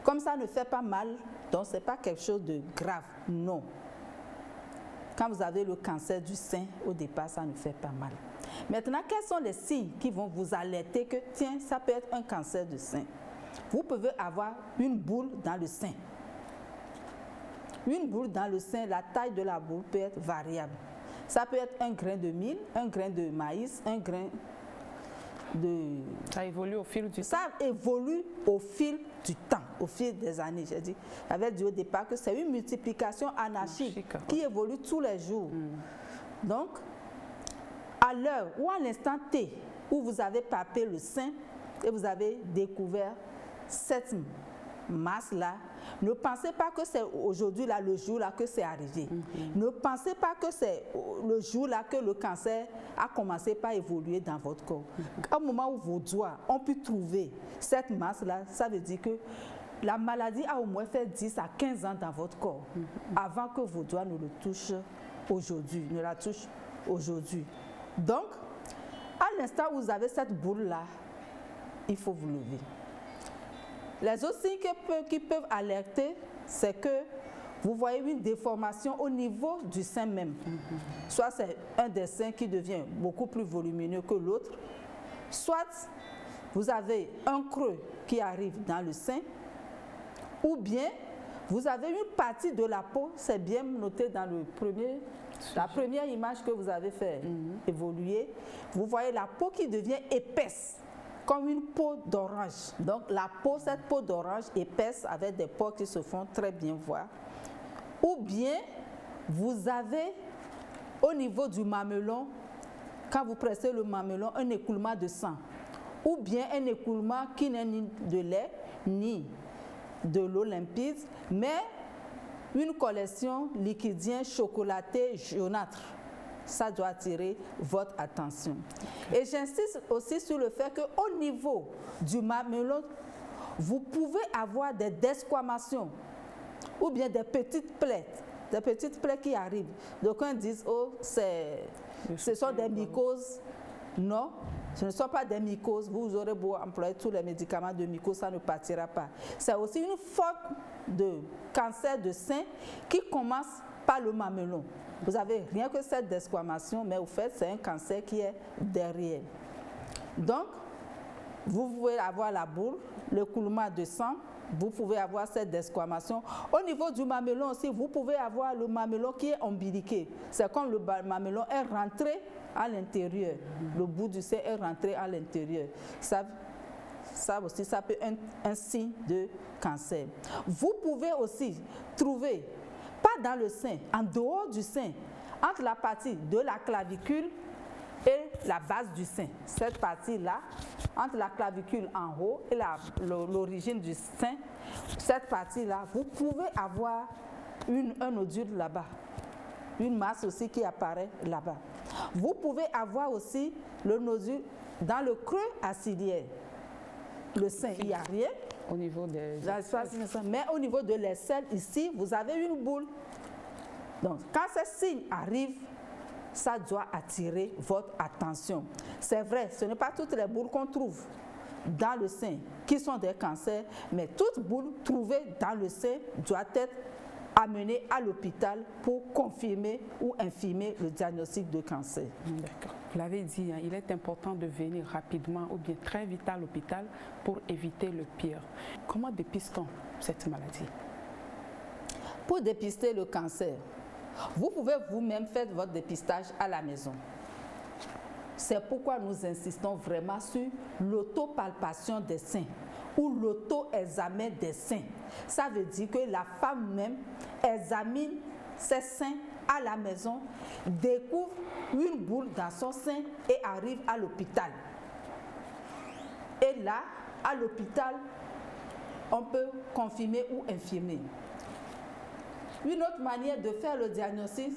Comme ça ne fait pas mal, donc ce n'est pas quelque chose de grave. Non. Quand vous avez le cancer du sein, au départ, ça ne fait pas mal. Maintenant, quels sont les signes qui vont vous alerter que, tiens, ça peut être un cancer du sein? Vous pouvez avoir une boule dans le sein. Une boule dans le sein, la taille de la boule peut être variable. Ça peut être un grain de mil, un grain de maïs, un grain de... Ça évolue au fil du temps? Ça évolue au fil du temps, au fil des années. J'ai dit, j'avais dit au départ que c'est une multiplication anarchique qui évolue tous les jours. Donc, à l'heure ou à l'instant T où vous avez palpé le sein et vous avez découvert cette masse-là, ne pensez pas que c'est aujourd'hui, là, le jour-là, que c'est arrivé. Ne pensez pas que c'est le jour-là que le cancer a commencé par évoluer dans votre corps. Au moment où vos doigts ont pu trouver cette masse-là, ça veut dire que la maladie a au moins fait 10 à 15 ans dans votre corps avant que vos doigts ne le touchent aujourd'hui, ne la touchent aujourd'hui. Donc, à l'instant où vous avez cette boule-là, il faut vous lever. Les autres signes qui peuvent alerter, c'est que vous voyez une déformation au niveau du sein même. Soit c'est un des seins qui devient beaucoup plus volumineux que l'autre, soit vous avez un creux qui arrive dans le sein, ou bien vous avez une partie de la peau, c'est bien noté dans la première image que vous avez fait évoluer, vous voyez la peau qui devient épaisse, comme une peau d'orange. Donc cette peau d'orange épaisse avec des pores qui se font très bien voir. Ou bien vous avez au niveau du mamelon, quand vous pressez le mamelon, un écoulement de sang. Ou bien un écoulement qui n'est ni de lait ni de l'eau limpide, mais une collection liquidien chocolaté jaunâtre. Ça doit attirer votre attention. Et j'insiste aussi sur le fait qu'au niveau du mamelon, vous pouvez avoir des desquamations ou bien des petites plaies qui arrivent. D'aucuns disent, oh, ce sont des mycoses. Non, Ce ne sont pas des mycoses. Vous aurez beau employer tous les médicaments de mycose, ça ne partira pas. C'est aussi une forme de cancer de sein qui commence par le mamelon. Vous avez rien que cette desquamation, mais au fait, c'est un cancer qui est derrière. Donc, vous pouvez avoir la boule, le coulement de sang, vous pouvez avoir cette desquamation. Au niveau du mamelon aussi, vous pouvez avoir le mamelon qui est ombiliqué. C'est quand le mamelon est rentré à l'intérieur. Le bout du sein est rentré à l'intérieur. Ça aussi, ça peut être un signe de cancer. Vous pouvez aussi trouver, pas dans le sein, en dehors du sein, entre la partie de la clavicule et la base du sein. Cette partie-là, entre la clavicule en haut et l'origine du sein, cette partie-là, vous pouvez avoir un nodule là-bas. Une masse aussi qui apparaît là-bas. Vous pouvez avoir aussi le nodule dans le creux acidiaire. Le sein, il n'y a rien. Au niveau des mais au niveau de l'aisselle, ici, vous avez une boule. Donc, quand ces signes arrivent, ça doit attirer votre attention. C'est vrai, ce n'est pas toutes les boules qu'on trouve dans le sein qui sont des cancers, mais toute boule trouvée dans le sein doit être amenée à l'hôpital pour confirmer ou infirmer le diagnostic de cancer. D'accord. Vous l'avez dit, il est important de venir rapidement ou bien très vite à l'hôpital pour éviter le pire. Comment dépiste-t-on cette maladie? Pour dépister le cancer, vous pouvez vous-même faire votre dépistage à la maison. C'est pourquoi nous insistons vraiment sur l'autopalpation des seins ou l'auto-examen des seins. Ça veut dire que la femme même examine ses seins à la maison, découvre une boule dans son sein et arrive à l'hôpital. Et là, à l'hôpital, on peut confirmer ou infirmer. Une autre manière de faire le diagnostic,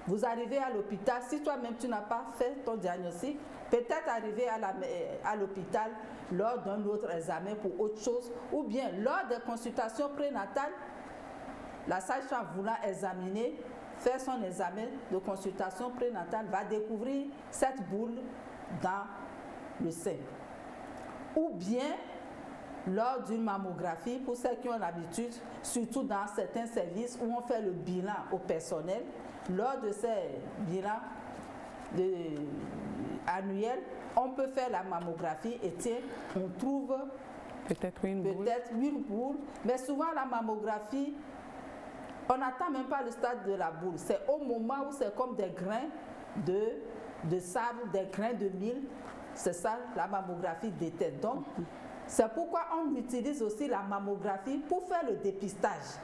vous arrivez à l'hôpital, si toi-même tu n'as pas fait ton diagnostic, peut-être arriver à l'hôpital lors d'un autre examen pour autre chose, ou bien lors des consultations prénatales, la sage-femme voulant examiner, faire son examen de consultation prénatale, va découvrir cette boule dans le sein. Ou bien, lors d'une mammographie, pour ceux qui ont l'habitude, surtout dans certains services où on fait le bilan au personnel, lors de ces bilans annuels, on peut faire la mammographie et tiens, on trouve peut-être une boule. Mais souvent la mammographie, on n'attend même pas le stade de la boule. C'est au moment où c'est comme des grains de sable, des grains de mil. C'est ça la mammographie détecte. Donc, c'est pourquoi on utilise aussi la mammographie pour faire le dépistage.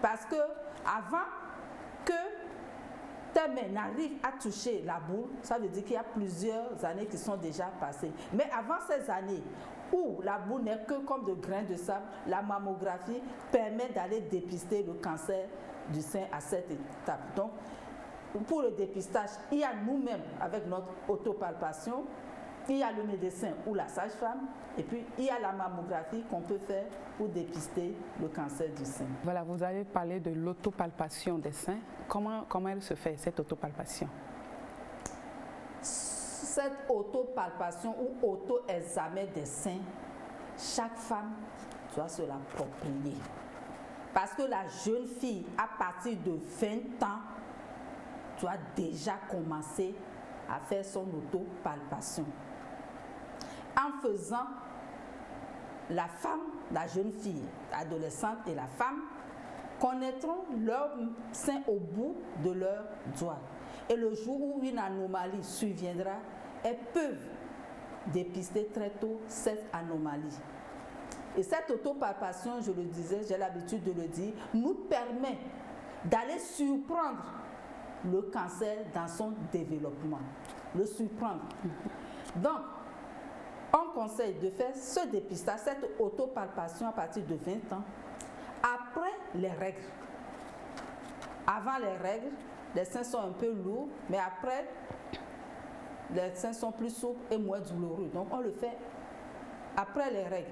Parce que avant que tes mains n'arrivent à toucher la boule, ça veut dire qu'il y a plusieurs années qui sont déjà passées. Mais avant ces années où la boule n'est que comme de grains de sable, la mammographie permet d'aller dépister le cancer du sein à cette étape. Donc, pour le dépistage, il y a nous-mêmes avec notre autopalpation, il y a le médecin ou la sage-femme, et puis il y a la mammographie qu'on peut faire pour dépister le cancer du sein. Voilà, vous avez parlé de l'autopalpation des seins. Comment elle se fait, cette autopalpation? Cette autopalpation ou auto-examen des seins, chaque femme doit se l'approprier. Parce que la jeune fille, à partir de 20 ans, doit déjà commencer à faire son autopalpation. En faisant, la femme, la jeune fille, l'adolescente et la femme connaîtront leur sein au bout de leurs doigts. Et le jour où une anomalie surviendra, elles peuvent dépister très tôt cette anomalie. Et cette autopalpation, je le disais, j'ai l'habitude de le dire, nous permet d'aller surprendre le cancer dans son développement. Le surprendre. Donc, on conseille de faire ce dépistage, cette autopalpation à partir de 20 ans, après les règles. Avant les règles, les seins sont un peu lourds, mais après, les seins sont plus souples et moins douloureux. Donc, on le fait après les règles.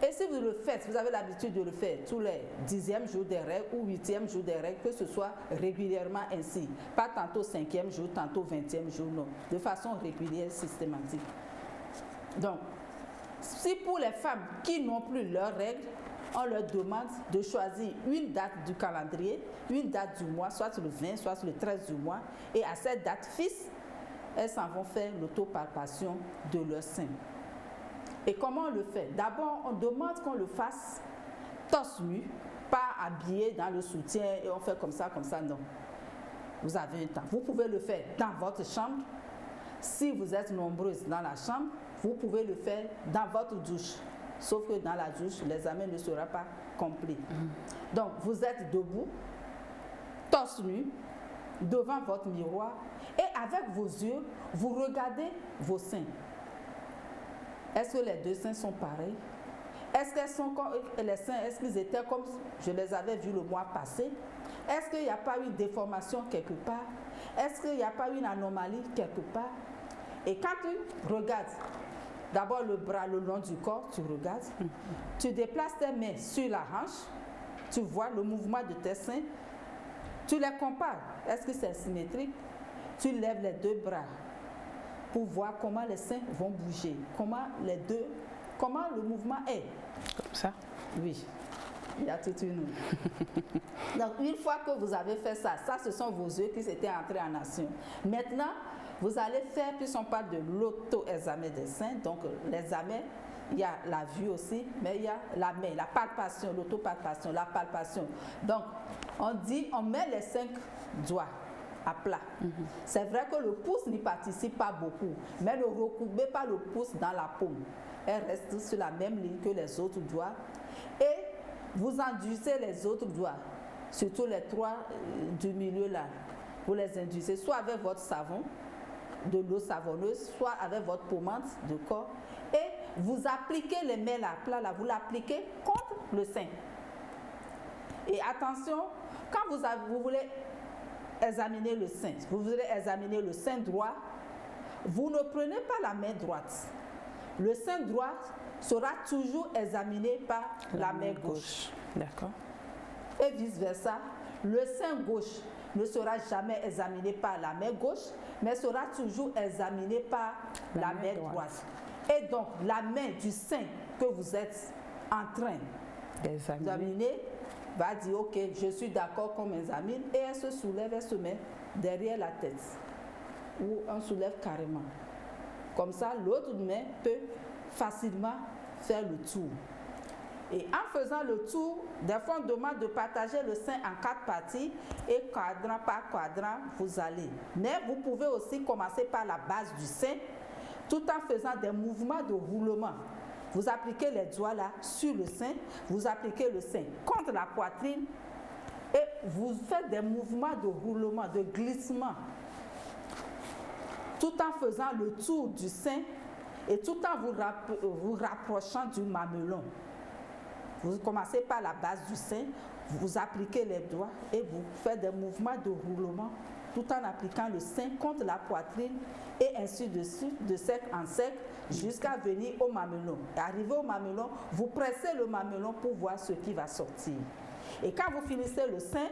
Et si vous le faites, vous avez l'habitude de le faire tous les 10e jours des règles ou 8e jour des règles, que ce soit régulièrement ainsi. Pas tantôt 5e jour, tantôt 20e jour, non. De façon régulière, systématique. Donc, si pour les femmes qui n'ont plus leurs règles, on leur demande de choisir une date du calendrier, une date du mois, soit le 20, soit le 13 du mois, et à cette date fixe, elles s'en vont faire l'autopalpation de leur sein. Et comment on le fait? D'abord, on demande qu'on le fasse torse nu, pas habillé dans le soutien et on fait comme ça, non. Vous avez un temps. Vous pouvez le faire dans votre chambre. Si vous êtes nombreuses dans la chambre, vous pouvez le faire dans votre douche. Sauf que dans la douche, l'examen ne sera pas complet. Donc, vous êtes debout, torse nu, devant votre miroir et avec vos yeux, vous regardez vos seins. Est-ce que les deux seins sont pareils? Est-ce qu'elles sont comme les seins, est-ce qu'ils étaient comme je les avais vus le mois passé? Est-ce qu'il n'y a pas eu de déformation quelque part? Est-ce qu'il n'y a pas eu une anomalie quelque part? Et quand tu regardes, d'abord le bras le long du corps, tu regardes, tu déplaces tes mains sur la hanche, tu vois le mouvement de tes seins, tu les compares. Est-ce que c'est symétrique? Tu lèves les deux bras pour voir comment les seins vont bouger, comment le mouvement est. Comme ça? Oui, il y a toute une. Donc, une fois que vous avez fait ça, ce sont vos yeux qui s'étaient entrés en action. Maintenant, vous allez faire, puisqu'on parle de l'auto-examen des seins, donc l'examen, il y a la vue aussi, mais il y a la main, la palpation, l'autopalpation, la palpation. Donc, on met les 5 doigts à plat. C'est vrai que le pouce n'y participe pas beaucoup, mais ne recourbez pas le pouce dans la paume. Elle reste sur la même ligne que les autres doigts. Et vous enduisez les autres doigts, surtout les 3 du milieu là. Vous les induisez soit avec votre savon, de l'eau savonneuse, soit avec votre pommade de corps. Et vous appliquez les mains à plat là, vous l'appliquez contre le sein. Et attention, quand vous voulez examiner le sein, vous voulez examiner le sein droit, vous ne prenez pas la main droite. Le sein droit sera toujours examiné par la main gauche. D'accord. Et vice-versa, le sein gauche ne sera jamais examiné par la main gauche, mais sera toujours examiné par la main droite. Et donc, la main du sein que vous êtes en train d'examiner va dire, ok, je suis d'accord qu'on m'examine, et elle se soulève, elle se met derrière la tête, ou on soulève carrément. Comme ça, l'autre main peut facilement faire le tour. Et en faisant le tour, des fois on demande de partager le sein en 4 parties et quadrant par quadrant, vous allez. Mais vous pouvez aussi commencer par la base du sein tout en faisant des mouvements de roulement. Vous appliquez les doigts là sur le sein, vous appliquez le sein contre la poitrine et vous faites des mouvements de roulement, de glissement, tout en faisant le tour du sein et tout en vous rapprochant du mamelon. Vous commencez par la base du sein, vous appliquez les doigts et vous faites des mouvements de roulement tout en appliquant le sein contre la poitrine et ainsi de suite, de sec en sec, jusqu'à venir au mamelon. Et arrivé au mamelon, vous pressez le mamelon pour voir ce qui va sortir. Et quand vous finissez le sein,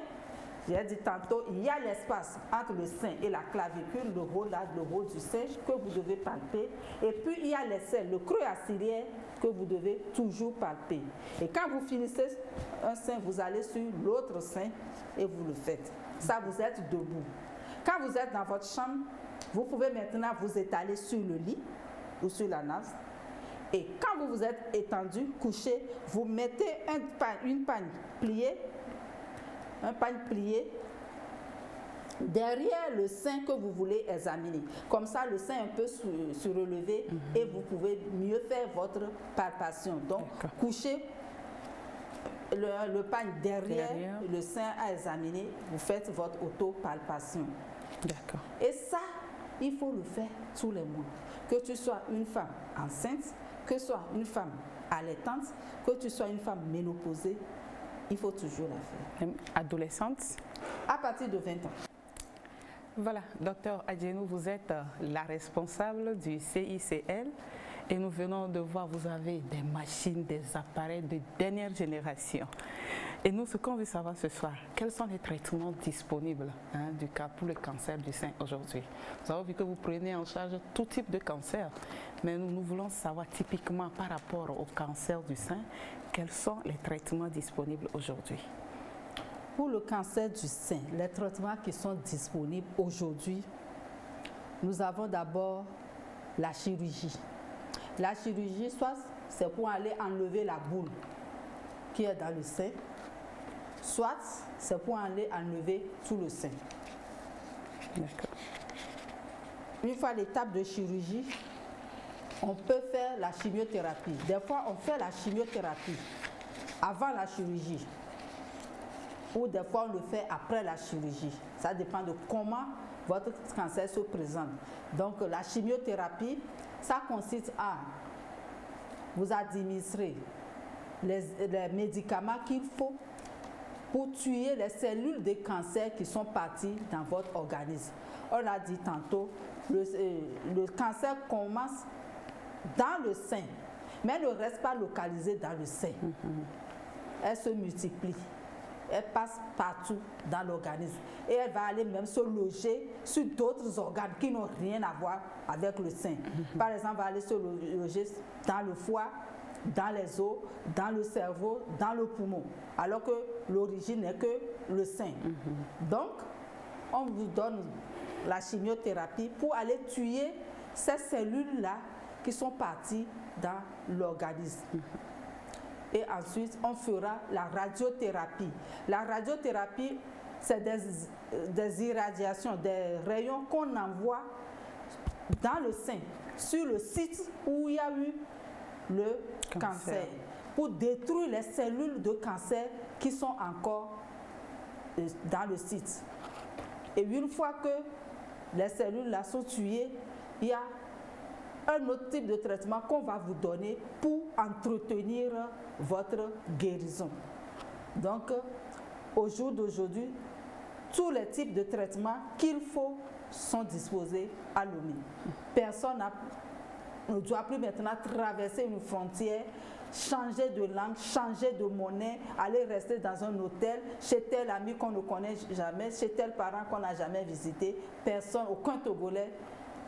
j'ai dit tantôt, il y a l'espace entre le sein et la clavicule, le haut du sein que vous devez palper. Et puis il y a les selles, le creux axillaire que vous devez toujours palper. Et quand vous finissez un sein, vous allez sur l'autre sein et vous le faites. Ça, vous êtes debout. Quand vous êtes dans votre chambre, vous pouvez maintenant vous étaler sur le lit ou sur la nasse. Et quand vous vous êtes étendu, couché, vous mettez une pagne pliée, un pagne plié derrière le sein que vous voulez examiner. Comme ça, le sein un peu surrelevé et vous pouvez mieux faire votre palpation. Donc, couchez le pagne derrière le sein à examiner, vous faites votre auto-palpation. D'accord. Et ça, il faut le faire tous les mois. Que tu sois une femme enceinte, que tu sois une femme allaitante, que tu sois une femme ménopausée, il faut toujours la faire. Même adolescente? À partir de 20 ans. Voilà, docteur Adjenou, vous êtes la responsable du CICL Et nous venons de voir, vous avez des machines, des appareils de dernière génération. Et nous, ce qu'on veut savoir ce soir, quels sont les traitements disponibles pour le cancer du sein aujourd'hui? Nous avons vu que vous prenez en charge tout type de cancer, mais nous voulons savoir typiquement par rapport au cancer du sein, quels sont les traitements disponibles aujourd'hui? Pour le cancer du sein, les traitements qui sont disponibles aujourd'hui, nous avons d'abord la chirurgie. La chirurgie, soit c'est pour aller enlever la boule qui est dans le sein, soit c'est pour aller enlever tout le sein. D'accord. Une fois l'étape de chirurgie, on peut faire la chimiothérapie. Des fois, on fait la chimiothérapie avant la chirurgie. Ou des fois, on le fait après la chirurgie. Ça dépend de comment votre cancer se présente. Donc, la chimiothérapie, ça consiste à vous administrer les médicaments qu'il faut pour tuer les cellules de cancer qui sont parties dans votre organisme. On l'a dit tantôt, le cancer commence dans le sein, mais ne reste pas localisé dans le sein. Elle se multiplie. Elle passe partout dans l'organisme et elle va aller même se loger sur d'autres organes qui n'ont rien à voir avec le sein. Par exemple, elle va aller se loger dans le foie, dans les os, dans le cerveau, dans le poumon, alors que l'origine n'est que le sein. Donc, on vous donne la chimiothérapie pour aller tuer ces cellules-là qui sont parties dans l'organisme. Et ensuite, on fera la radiothérapie. La radiothérapie, c'est des irradiations, des rayons qu'on envoie dans le sein, sur le site où il y a eu le cancer, pour détruire les cellules de cancer qui sont encore dans le site. Et une fois que les cellules-là sont tuées, il y a un autre type de traitement qu'on va vous donner pour entretenir votre guérison. Donc, au jour d'aujourd'hui, tous les types de traitements qu'il faut sont disposés à l'ONU. Personne ne doit plus maintenant traverser une frontière, changer de langue, changer de monnaie, aller rester dans un hôtel, chez tel ami qu'on ne connaît jamais, chez tel parent qu'on n'a jamais visité. Personne, aucun Togolais,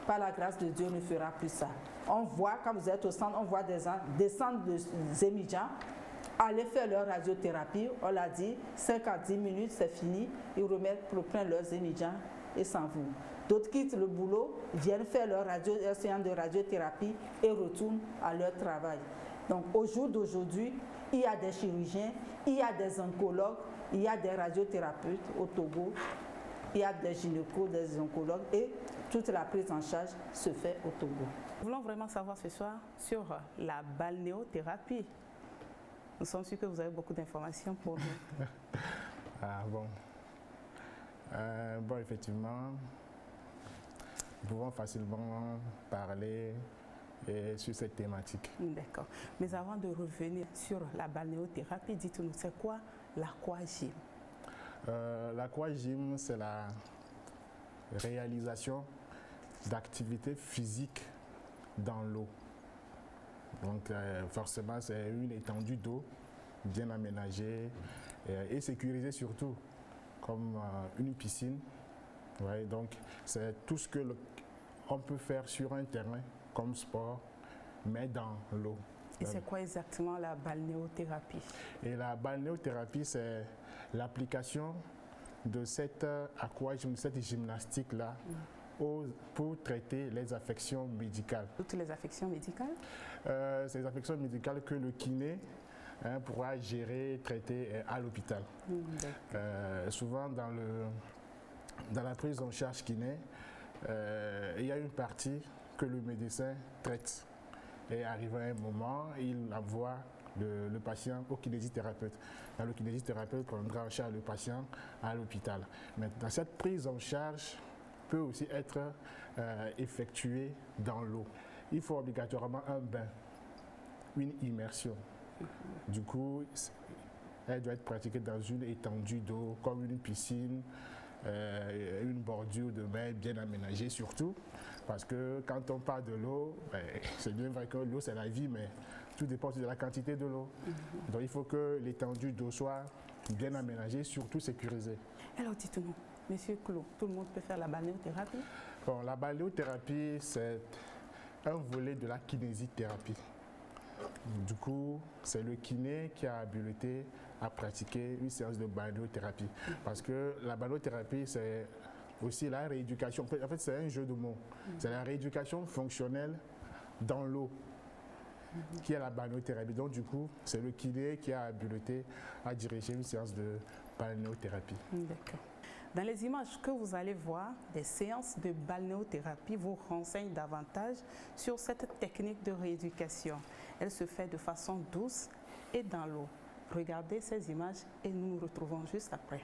par la grâce de Dieu, ne fera plus ça. On voit, quand vous êtes au centre, on voit des centres des émigrants aller faire leur radiothérapie. On l'a dit, 5 à 10 minutes, c'est fini. Ils reprennent leurs émigrants et s'en vont. D'autres quittent le boulot, viennent faire leur séance de radiothérapie et retournent à leur travail. Donc, au jour d'aujourd'hui, il y a des chirurgiens, il y a des oncologues, il y a des radiothérapeutes au Togo, il y a des gynécos, des oncologues et toute la prise en charge se fait au Togo. Nous voulons vraiment savoir ce soir sur la balnéothérapie. Nous sommes sûrs que vous avez beaucoup d'informations pour nous. Bon, effectivement, nous pouvons facilement parler sur cette thématique. D'accord. Mais avant de revenir sur la balnéothérapie, dites-nous, c'est quoi l'aquagym? L'aquagym, c'est la réalisation d'activités physiques dans l'eau. Donc forcément, c'est une étendue d'eau bien aménagée et sécurisée surtout, comme une piscine. Ouais, donc c'est tout ce que on peut faire sur un terrain comme sport, mais dans l'eau. Et c'est quoi exactement la balnéothérapie? Et la balnéothérapie, c'est l'application de cette aquagym, cette gymnastique-là, pour traiter les affections médicales. Toutes les affections médicales? C'est les affections médicales que le kiné pourra gérer, traiter à l'hôpital. Souvent dans la prise en charge kiné, il y a une partie que le médecin traite. Et arrivé à un moment, il envoie le patient au kinésithérapeute. Le kinésithérapeute prendra en charge le patient à l'hôpital. Mais dans cette prise en charge peut aussi être effectuée dans l'eau. Il faut obligatoirement un bain, une immersion. Du coup, elle doit être pratiquée dans une étendue d'eau, comme une piscine, une bordure de mer bien aménagée surtout, parce que quand on parle de l'eau, c'est bien vrai que l'eau c'est la vie, mais tout dépend de la quantité de l'eau. Donc il faut que l'étendue d'eau soit bien aménagée, surtout sécurisée. Alors dites-nous, Monsieur Claude, tout le monde peut faire la balnéothérapie? Bon, la balnéothérapie, c'est un volet de la kinésithérapie. Du coup, c'est le kiné qui a habilité à pratiquer une séance de balnéothérapie. Parce que la balnéothérapie, c'est aussi la rééducation. En fait, c'est un jeu de mots. C'est la rééducation fonctionnelle dans l'eau qui est la balnéothérapie. Donc, du coup, c'est le kiné qui a habilité à diriger une séance de balnéothérapie. D'accord. Dans les images que vous allez voir, des séances de balnéothérapie vous renseignent davantage sur cette technique de rééducation. Elle se fait de façon douce et dans l'eau. Regardez ces images et nous nous retrouvons juste après.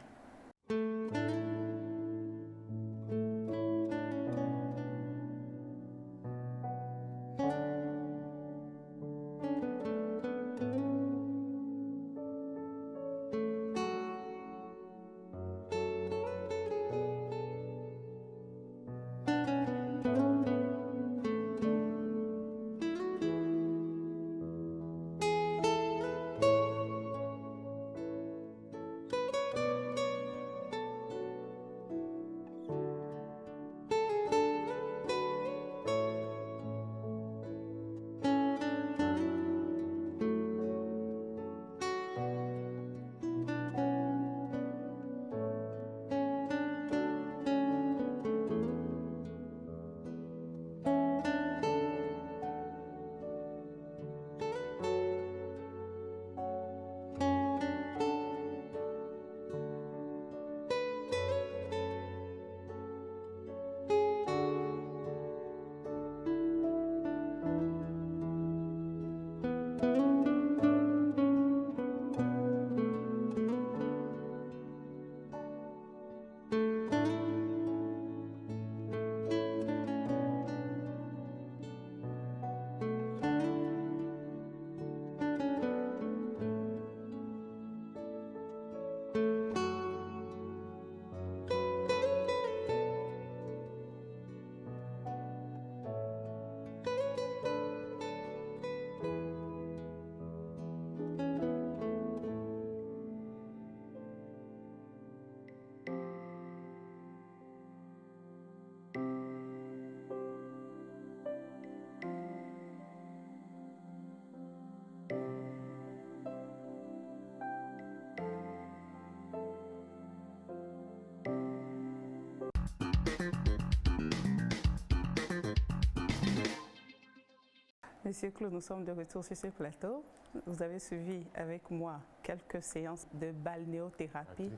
Monsieur Claude, nous sommes de retour sur ce plateau. Vous avez suivi avec moi quelques séances de balnéothérapie.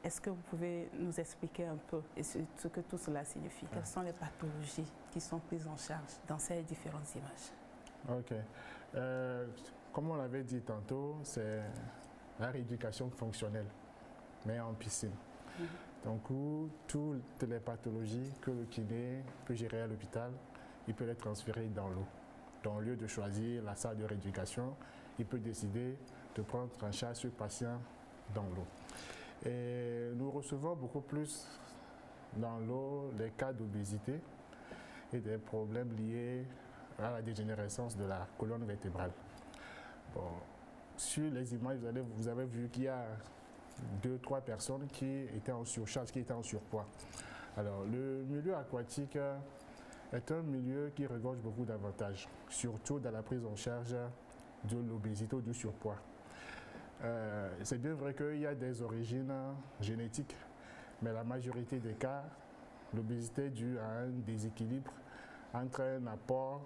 Est-ce que vous pouvez nous expliquer un peu ce que tout cela signifie? Quelles sont les pathologies qui sont prises en charge dans ces différentes images? Ok. Comme on l'avait dit tantôt, c'est la rééducation fonctionnelle, mais en piscine. Donc, où toutes les pathologies que le kiné peut gérer à l'hôpital, il peut les transférer dans l'eau. Donc, au lieu de choisir la salle de rééducation, il peut décider de prendre en charge ce patient dans l'eau. Et nous recevons beaucoup plus dans l'eau les cas d'obésité et des problèmes liés à la dégénérescence de la colonne vertébrale. Bon, sur les images, vous avez vu qu'il y a 2-3 personnes qui étaient en surcharge, qui étaient en surpoids. Alors, le milieu aquatique est un milieu qui regorge beaucoup d'avantages, surtout dans la prise en charge de l'obésité ou du surpoids. C'est bien vrai qu'il y a des origines génétiques, mais la majorité des cas, l'obésité est due à un déséquilibre entre un apport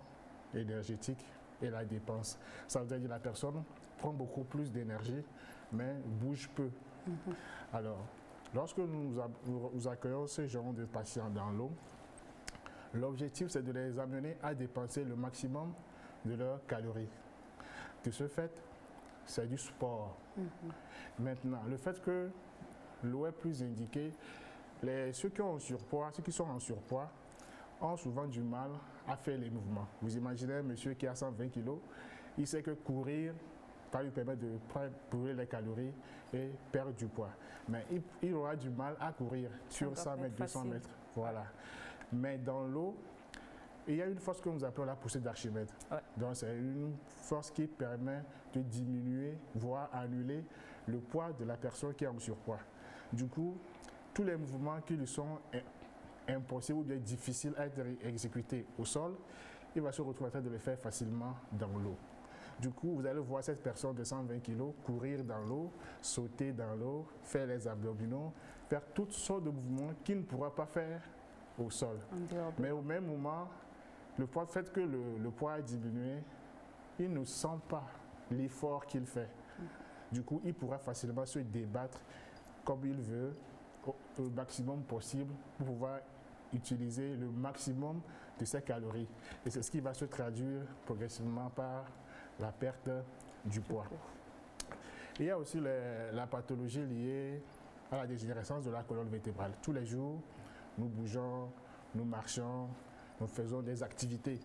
énergétique et la dépense. Ça veut dire que la personne prend beaucoup plus d'énergie, mais bouge peu. Alors, lorsque nous accueillons ce genre de patients dans l'eau, l'objectif, c'est de les amener à dépenser le maximum de leurs calories. De ce fait, c'est du sport. Maintenant, le fait que l'eau est plus indiquée, ceux qui sont en surpoids ont souvent du mal à faire les mouvements. Vous imaginez un monsieur qui a 120 kg, il sait que courir va lui permettre de brûler les calories et perdre du poids. Mais il aura du mal à courir sur 100 mètres, 200 mètres. Voilà. Mais dans l'eau, il y a une force que nous appelons la poussée d'Archimède. Ouais. Donc c'est une force qui permet de diminuer, voire annuler le poids de la personne qui est en surpoids. Du coup, tous les mouvements qui lui sont impossibles ou bien difficiles à être exécutés au sol, il va se retrouver en train de les faire facilement dans l'eau. Du coup, vous allez voir cette personne de 120 kg courir dans l'eau, sauter dans l'eau, faire les abdominaux, faire toutes sortes de mouvements qu'il ne pourra pas faire au sol. Mais au même moment, le fait que le poids a diminué, il ne sent pas l'effort qu'il fait. Du coup, il pourra facilement se débattre comme il veut, au maximum possible, pour pouvoir utiliser le maximum de ses calories. Et c'est ce qui va se traduire progressivement par la perte du poids. Il y a aussi la pathologie liée à la dégénérescence de la colonne vertébrale. Tous les jours, nous bougeons, nous marchons, nous faisons des activités.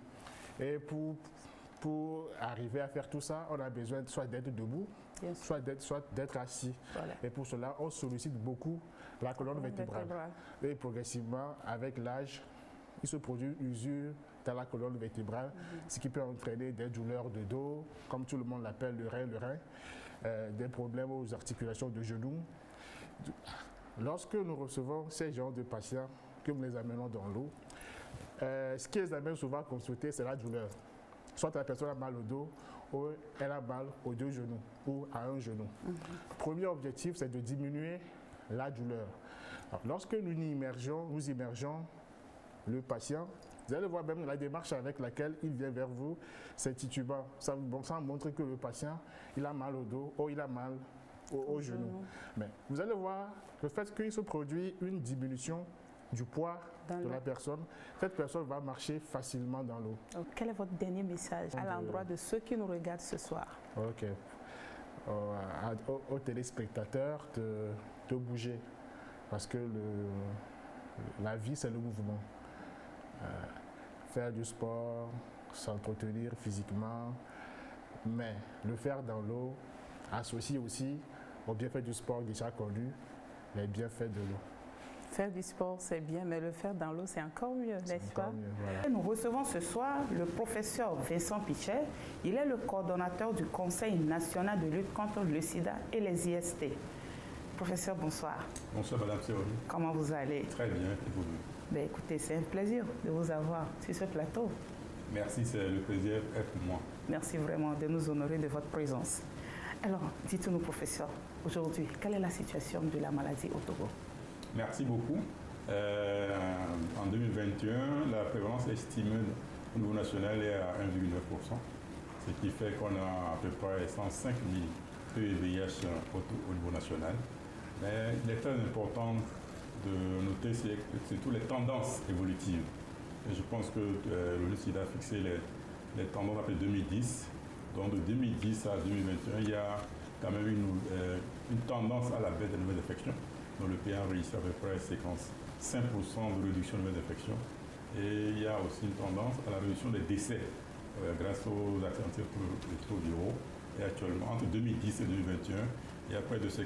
Et pour arriver à faire tout ça, on a besoin soit d'être debout, soit d'être assis. Voilà. Et pour cela, on sollicite beaucoup la colonne vertébrale. Et progressivement, avec l'âge, il se produit une usure dans la colonne vertébrale, ce qui peut entraîner des douleurs de dos, comme tout le monde l'appelle le rein, des problèmes aux articulations de genoux. Lorsque nous recevons ces genres de patients, que nous les amenons dans l'eau, ce qui les amène souvent à consulter, c'est la douleur. Soit la personne a mal au dos, ou elle a mal aux deux genoux, ou à un genou. Premier objectif, c'est de diminuer la douleur. Alors, lorsque nous immergeons le patient, vous allez voir même la démarche avec laquelle il vient vers vous, c'est titubant. Ça montre que le patient, il a mal au dos, ou il a mal au genou. Mais vous allez voir le fait qu'il se produit une diminution du poids de la personne, cette personne va marcher facilement dans l'eau. Quel est votre dernier message à l'endroit de ceux qui nous regardent ce soir? Ok. Aux téléspectateurs de bouger, parce que la vie, c'est le mouvement. Faire du sport, s'entretenir physiquement, mais le faire dans l'eau associe aussi aux bienfaits du sport déjà connus, les bienfaits de l'eau. Faire du sport, c'est bien, mais le faire dans l'eau, c'est encore mieux, n'est-ce pas? Voilà. Nous recevons ce soir le professeur Vincent Pichet. Il est le coordonnateur du Conseil national de lutte contre le sida et les IST. Professeur, bonsoir. Bonsoir, Madame Théorie. Comment vous allez? Très bien, et vous? Ben, écoutez, c'est un plaisir de vous avoir sur ce plateau. Merci, c'est le plaisir est pour moi. Merci vraiment de nous honorer de votre présence. Alors, dites-nous, professeur, aujourd'hui, quelle est la situation de la maladie au Togo? Merci beaucoup. En 2021, la prévalence estimée au niveau national est à 1,9%, ce qui fait qu'on a à peu près 105 000 PEVIH au niveau national. Mais il est très important de noter surtout les tendances évolutives. Et je pense que l'ONU-SIDA a fixé les tendances après 2010. Donc de 2010 à 2021, il y a quand même une tendance à la baisse des nouvelles infections. Donc le pays a réussi à peu près 55% de réduction des nouvelles infections. Et il y a aussi une tendance à la réduction des décès grâce aux antirétroviraux. Et actuellement, entre 2010 et 2021, il y a près de 58%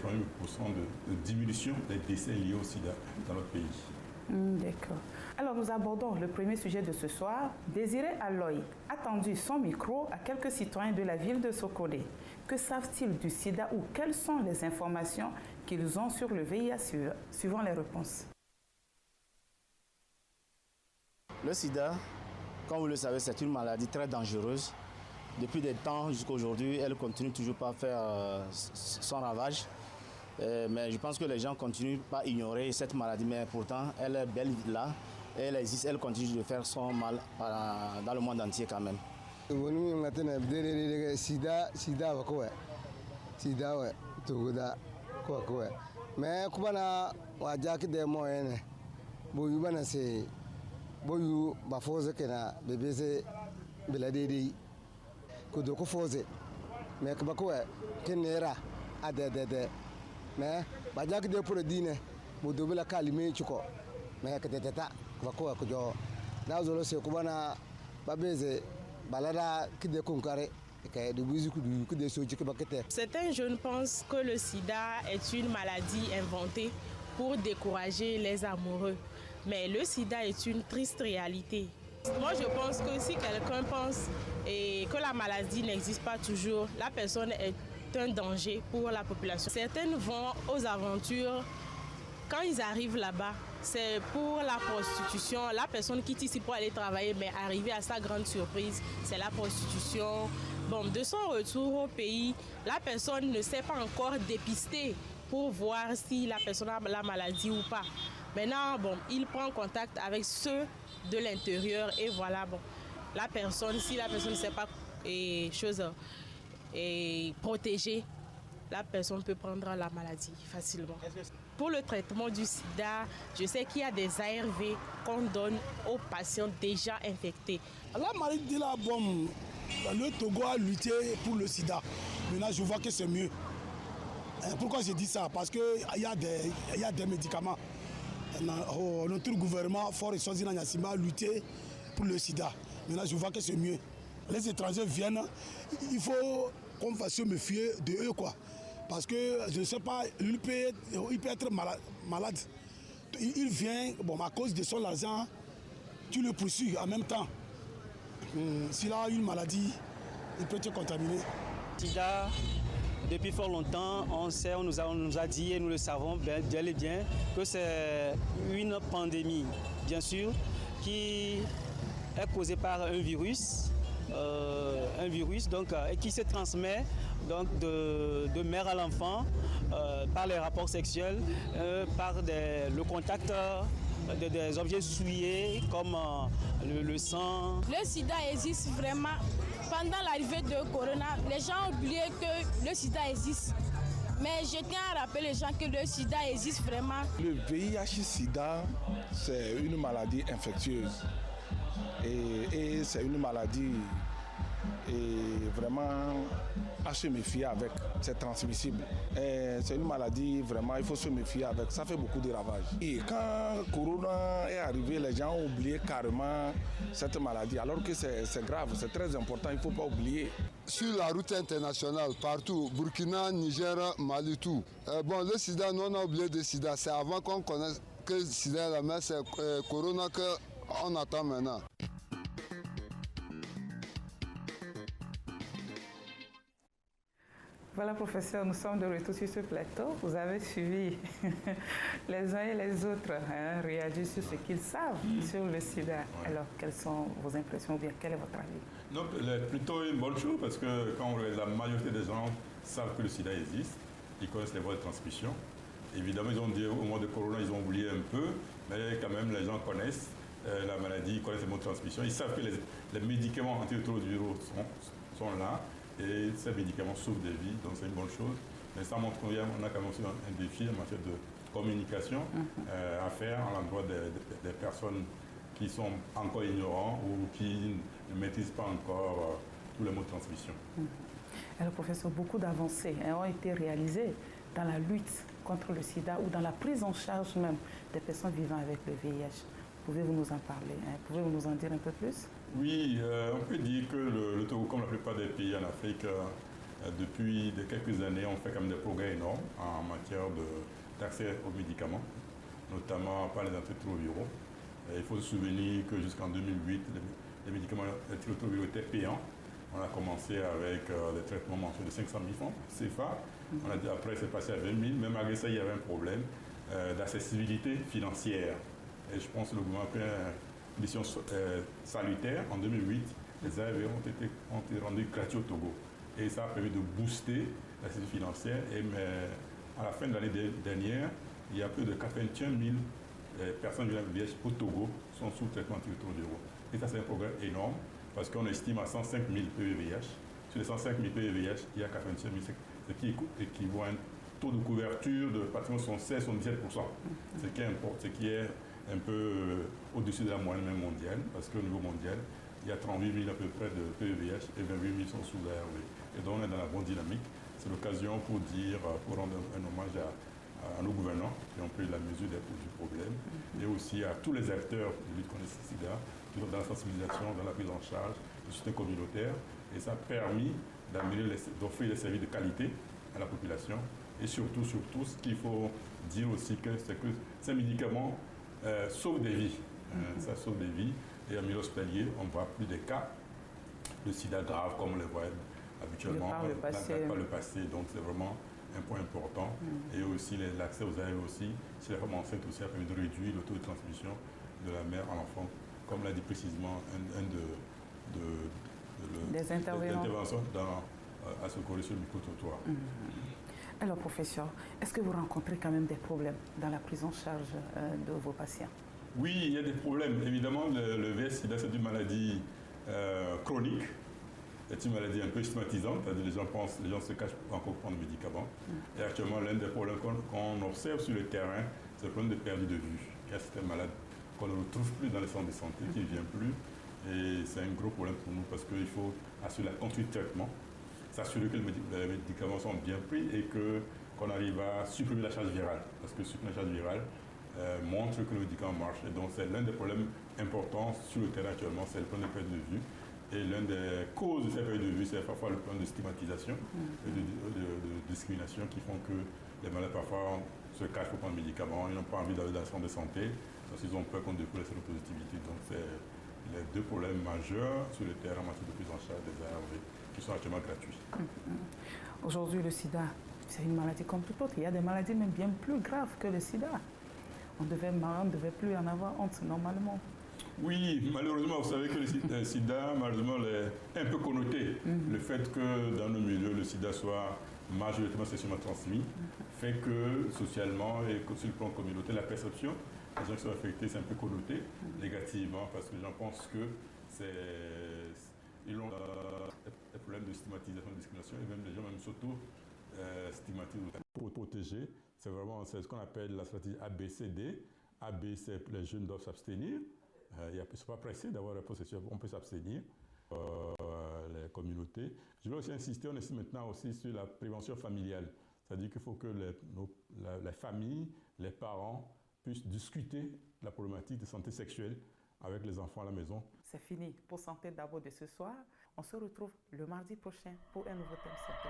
de diminution des décès liés au sida dans notre pays. D'accord. Alors nous abordons le premier sujet de ce soir. Désiré Aloy a tendu son micro à quelques citoyens de la ville de Sokone. Que savent-ils du sida ou quelles sont les informations qu'ils ont sur le VIH suivant les réponses? Le sida, comme vous le savez, c'est une maladie très dangereuse. Depuis des temps jusqu'à aujourd'hui, elle continue toujours pas à faire son ravage. Mais je pense que les gens continuent pas à ignorer cette maladie, mais pourtant elle est belle là, et elle existe, elle continue de faire son mal dans le monde entier quand même. Sida ouais, Togoda, quoi. Mais kubana wajaki de moyenne, boyu bana se, boyu bafoze kena bebeze beladedi, kudoko foze, mais kubakwe kenera adedede. Mais bajak de pour dîner bodo bela kalime chuko mais que teta ko jo da zolo se kubana babeze balada kide kunkare Certains jeunes pensent que le sida est une maladie inventée pour décourager les amoureux. Mais le sida est une triste réalité. Moi, je pense que si quelqu'un pense que la maladie n'existe pas toujours, la personne est un danger pour la population. Certaines vont aux aventures. Quand ils arrivent là-bas, c'est pour la prostitution. La personne quitte ici pour aller travailler, mais arriver à sa grande surprise, c'est la prostitution. Bon, de son retour au pays, la personne ne s'est pas encore dépistée pour voir si la personne a la maladie ou pas. Maintenant, bon, il prend contact avec ceux de l'intérieur et voilà, bon, la personne, si la personne ne sait pas protéger, la personne peut prendre la maladie facilement. Pour le traitement du sida, je sais qu'il y a des ARV qu'on donne aux patients déjà infectés. La maladie là, bon, le Togo a lutté pour le sida. Maintenant, je vois que c'est mieux. Pourquoi je dis ça? Parce qu'il y a des médicaments. Notre gouvernement, fort et choisi a lutté pour le sida. Maintenant, je vois que c'est mieux. Les étrangers viennent, il faut qu'on fasse se méfier de eux, quoi. Parce que, je ne sais pas, il peut être malade. Il vient, bon, à cause de son argent, tu le poursuis en même temps. S'il a une maladie, il peut te contaminer. Sida, depuis fort longtemps, on nous a dit et nous le savons bel et bien que c'est une pandémie, bien sûr, qui est causée par un virus donc, et qui se transmet donc, de mère à l'enfant par les rapports sexuels, par le contact des objets souillés comme le sang. Le sida existe vraiment. Pendant l'arrivée de Corona, les gens ont oublié que le sida existe. Mais je tiens à rappeler les gens que le sida existe vraiment. Le VIH-Sida, c'est une maladie infectieuse. Et c'est une maladie vraiment à se méfier avec. C'est transmissible. C'est une maladie vraiment, il faut se méfier avec. Ça fait beaucoup de ravages. Et quand Corona est arrivé, les gens ont oublié carrément cette maladie. Alors que c'est grave, c'est très important, il ne faut pas oublier. Sur la route internationale, partout, Burkina, Niger, Mali, tout. Bon, le sida, nous on a oublié le sida. C'est avant qu'on connaisse que le sida est là, mais c'est Corona qu'on attend maintenant. Voilà, professeur, nous sommes de retour sur ce plateau. Vous avez suivi les uns et les autres réagir sur ce qu'ils savent sur le sida. Ouais. Alors, quelles sont vos impressions ou bien quel est votre avis? Donc, plutôt une bonne chose parce que quand la majorité des gens savent que le sida existe, ils connaissent les voies de transmission. Évidemment, ils ont dit au mois de Corona, ils ont oublié un peu, mais quand même, les gens connaissent la maladie, ils connaissent les modes de transmission. Ils savent que les médicaments antirétroviraux sont là. Et ces médicaments sauvent des vies, donc c'est une bonne chose. Mais ça montre qu'on a quand même aussi un défi en matière de communication à faire à l'endroit des personnes qui sont encore ignorants ou qui ne maîtrisent pas encore tous les modes de transmission. Alors, professeur, beaucoup d'avancées ont été réalisées dans la lutte contre le sida ou dans la prise en charge même des personnes vivant avec le VIH. Pouvez-vous nous en parler? Pouvez-vous nous en dire un peu plus? Oui, on peut dire que le Togo, comme la plupart des pays en Afrique, depuis quelques années, on fait quand même des progrès énormes en matière d'accès aux médicaments, notamment par les antirétroviraux. Il faut se souvenir que jusqu'en 2008, les médicaments antirétroviraux étaient payants. On a commencé avec des traitements mensuels de 500 000 francs CFA. Après, c'est passé à 20 000. Mais malgré ça, il y avait un problème d'accessibilité financière. Et je pense que le gouvernement a pris une décision salutaire. En 2008, les ARV ont été rendus gratuits au Togo. Et ça a permis de booster la sécurité financière. Et à la fin de l'année dernière, il y a plus de 81 000 personnes vivant avec le VIH au Togo sont sous traitement antirétroviraux. Et ça, c'est un progrès énorme parce qu'on estime à 105 000 PEVIH. Sur les 105 000 PEVIH, il y a 85 000, ce qui équivaut à un taux de couverture de pratiquement 16-17%. Ce qui est un peu au-dessus de la moyenne mondiale, parce qu'au niveau mondial, il y a 38 000 à peu près de PEVIH et 28 000 sont sous l'ARV. Et donc on est dans la bonne dynamique. C'est l'occasion pour rendre un hommage à nos gouvernants qui ont pris la mesure du problème et aussi à tous les acteurs de lutte contre le sida qui sont dans la sensibilisation, dans la prise en charge, le soutien communautaire. Et ça a permis d'offrir des services de qualité à la population. Et surtout, ce qu'il faut dire aussi, c'est que ces médicaments sauvent des vies. Ça sauve des vies. Et en milieu hospitalier, on ne voit plus des cas de sida grave comme on les voit habituellement par le passé. Donc c'est vraiment un point important. Et aussi l'accès aux ARV aussi, si la femme enceinte aussi a permis de réduire le taux de transmission de la mère à l'enfant, comme l'a dit précisément des interventions à ce corps sur le micro-trottoir. Alors professeur, est-ce que vous rencontrez quand même des problèmes dans la prise en charge de vos patients? Oui, il y a des problèmes. Évidemment, le VIH-Sida, c'est une maladie chronique. C'est une maladie un peu stigmatisante, c'est-à-dire les gens se cachent encore pour prendre des médicaments. Et actuellement, l'un des problèmes qu'on observe sur le terrain, c'est le problème de perte de vue. Il y a certains malades qu'on ne retrouve plus dans les centres de santé, qui ne viennent plus. Et c'est un gros problème pour nous parce qu'il faut assurer la continuité de traitement, s'assurer que les médicaments sont bien pris et qu'on arrive à supprimer la charge virale. Parce que supprimer la charge virale montre que le médicament marche. Et donc c'est l'un des problèmes importants sur le terrain actuellement, c'est le problème de perte de vue. Et l'une des causes de cette perte de vue, c'est parfois le problème de stigmatisation et de discrimination qui font que les malades parfois se cachent pour prendre des médicaments, ils n'ont pas envie d'aller dans le centre de santé parce qu'ils ont peur qu'on découvre la séropositivité. Donc c'est les deux problèmes majeurs sur le terrain en matière de prise en charge des ARV qui sont actuellement gratuits. Aujourd'hui, le sida, c'est une maladie comme toute autre. Il y a des maladies même bien plus graves que le sida. On ne devait plus en avoir honte normalement. Oui, malheureusement, vous savez que le sida, malheureusement, est un peu connoté. Le fait que dans nos milieux, le sida soit majoritairement sexuellement transmis fait que socialement et sur le plan communautaire, la perception des gens qui sont affectés, c'est un peu connoté négativement parce que les gens pensent que ils ont des problèmes de stigmatisation, de discrimination et même les gens même s'auto-stigmatisent. Pour protéger, c'est ce qu'on appelle la stratégie ABCD. AB, c'est les jeunes doivent s'abstenir. Il ne faut pas pressé d'avoir un processus, on peut s'abstenir, les communautés. Je vais aussi insister, on insiste maintenant aussi sur la prévention familiale. C'est-à-dire qu'il faut que les familles, les parents puissent discuter de la problématique de santé sexuelle avec les enfants à la maison. C'est fini pour Santé d'abord de ce soir. On se retrouve le mardi prochain pour un nouveau thème santé.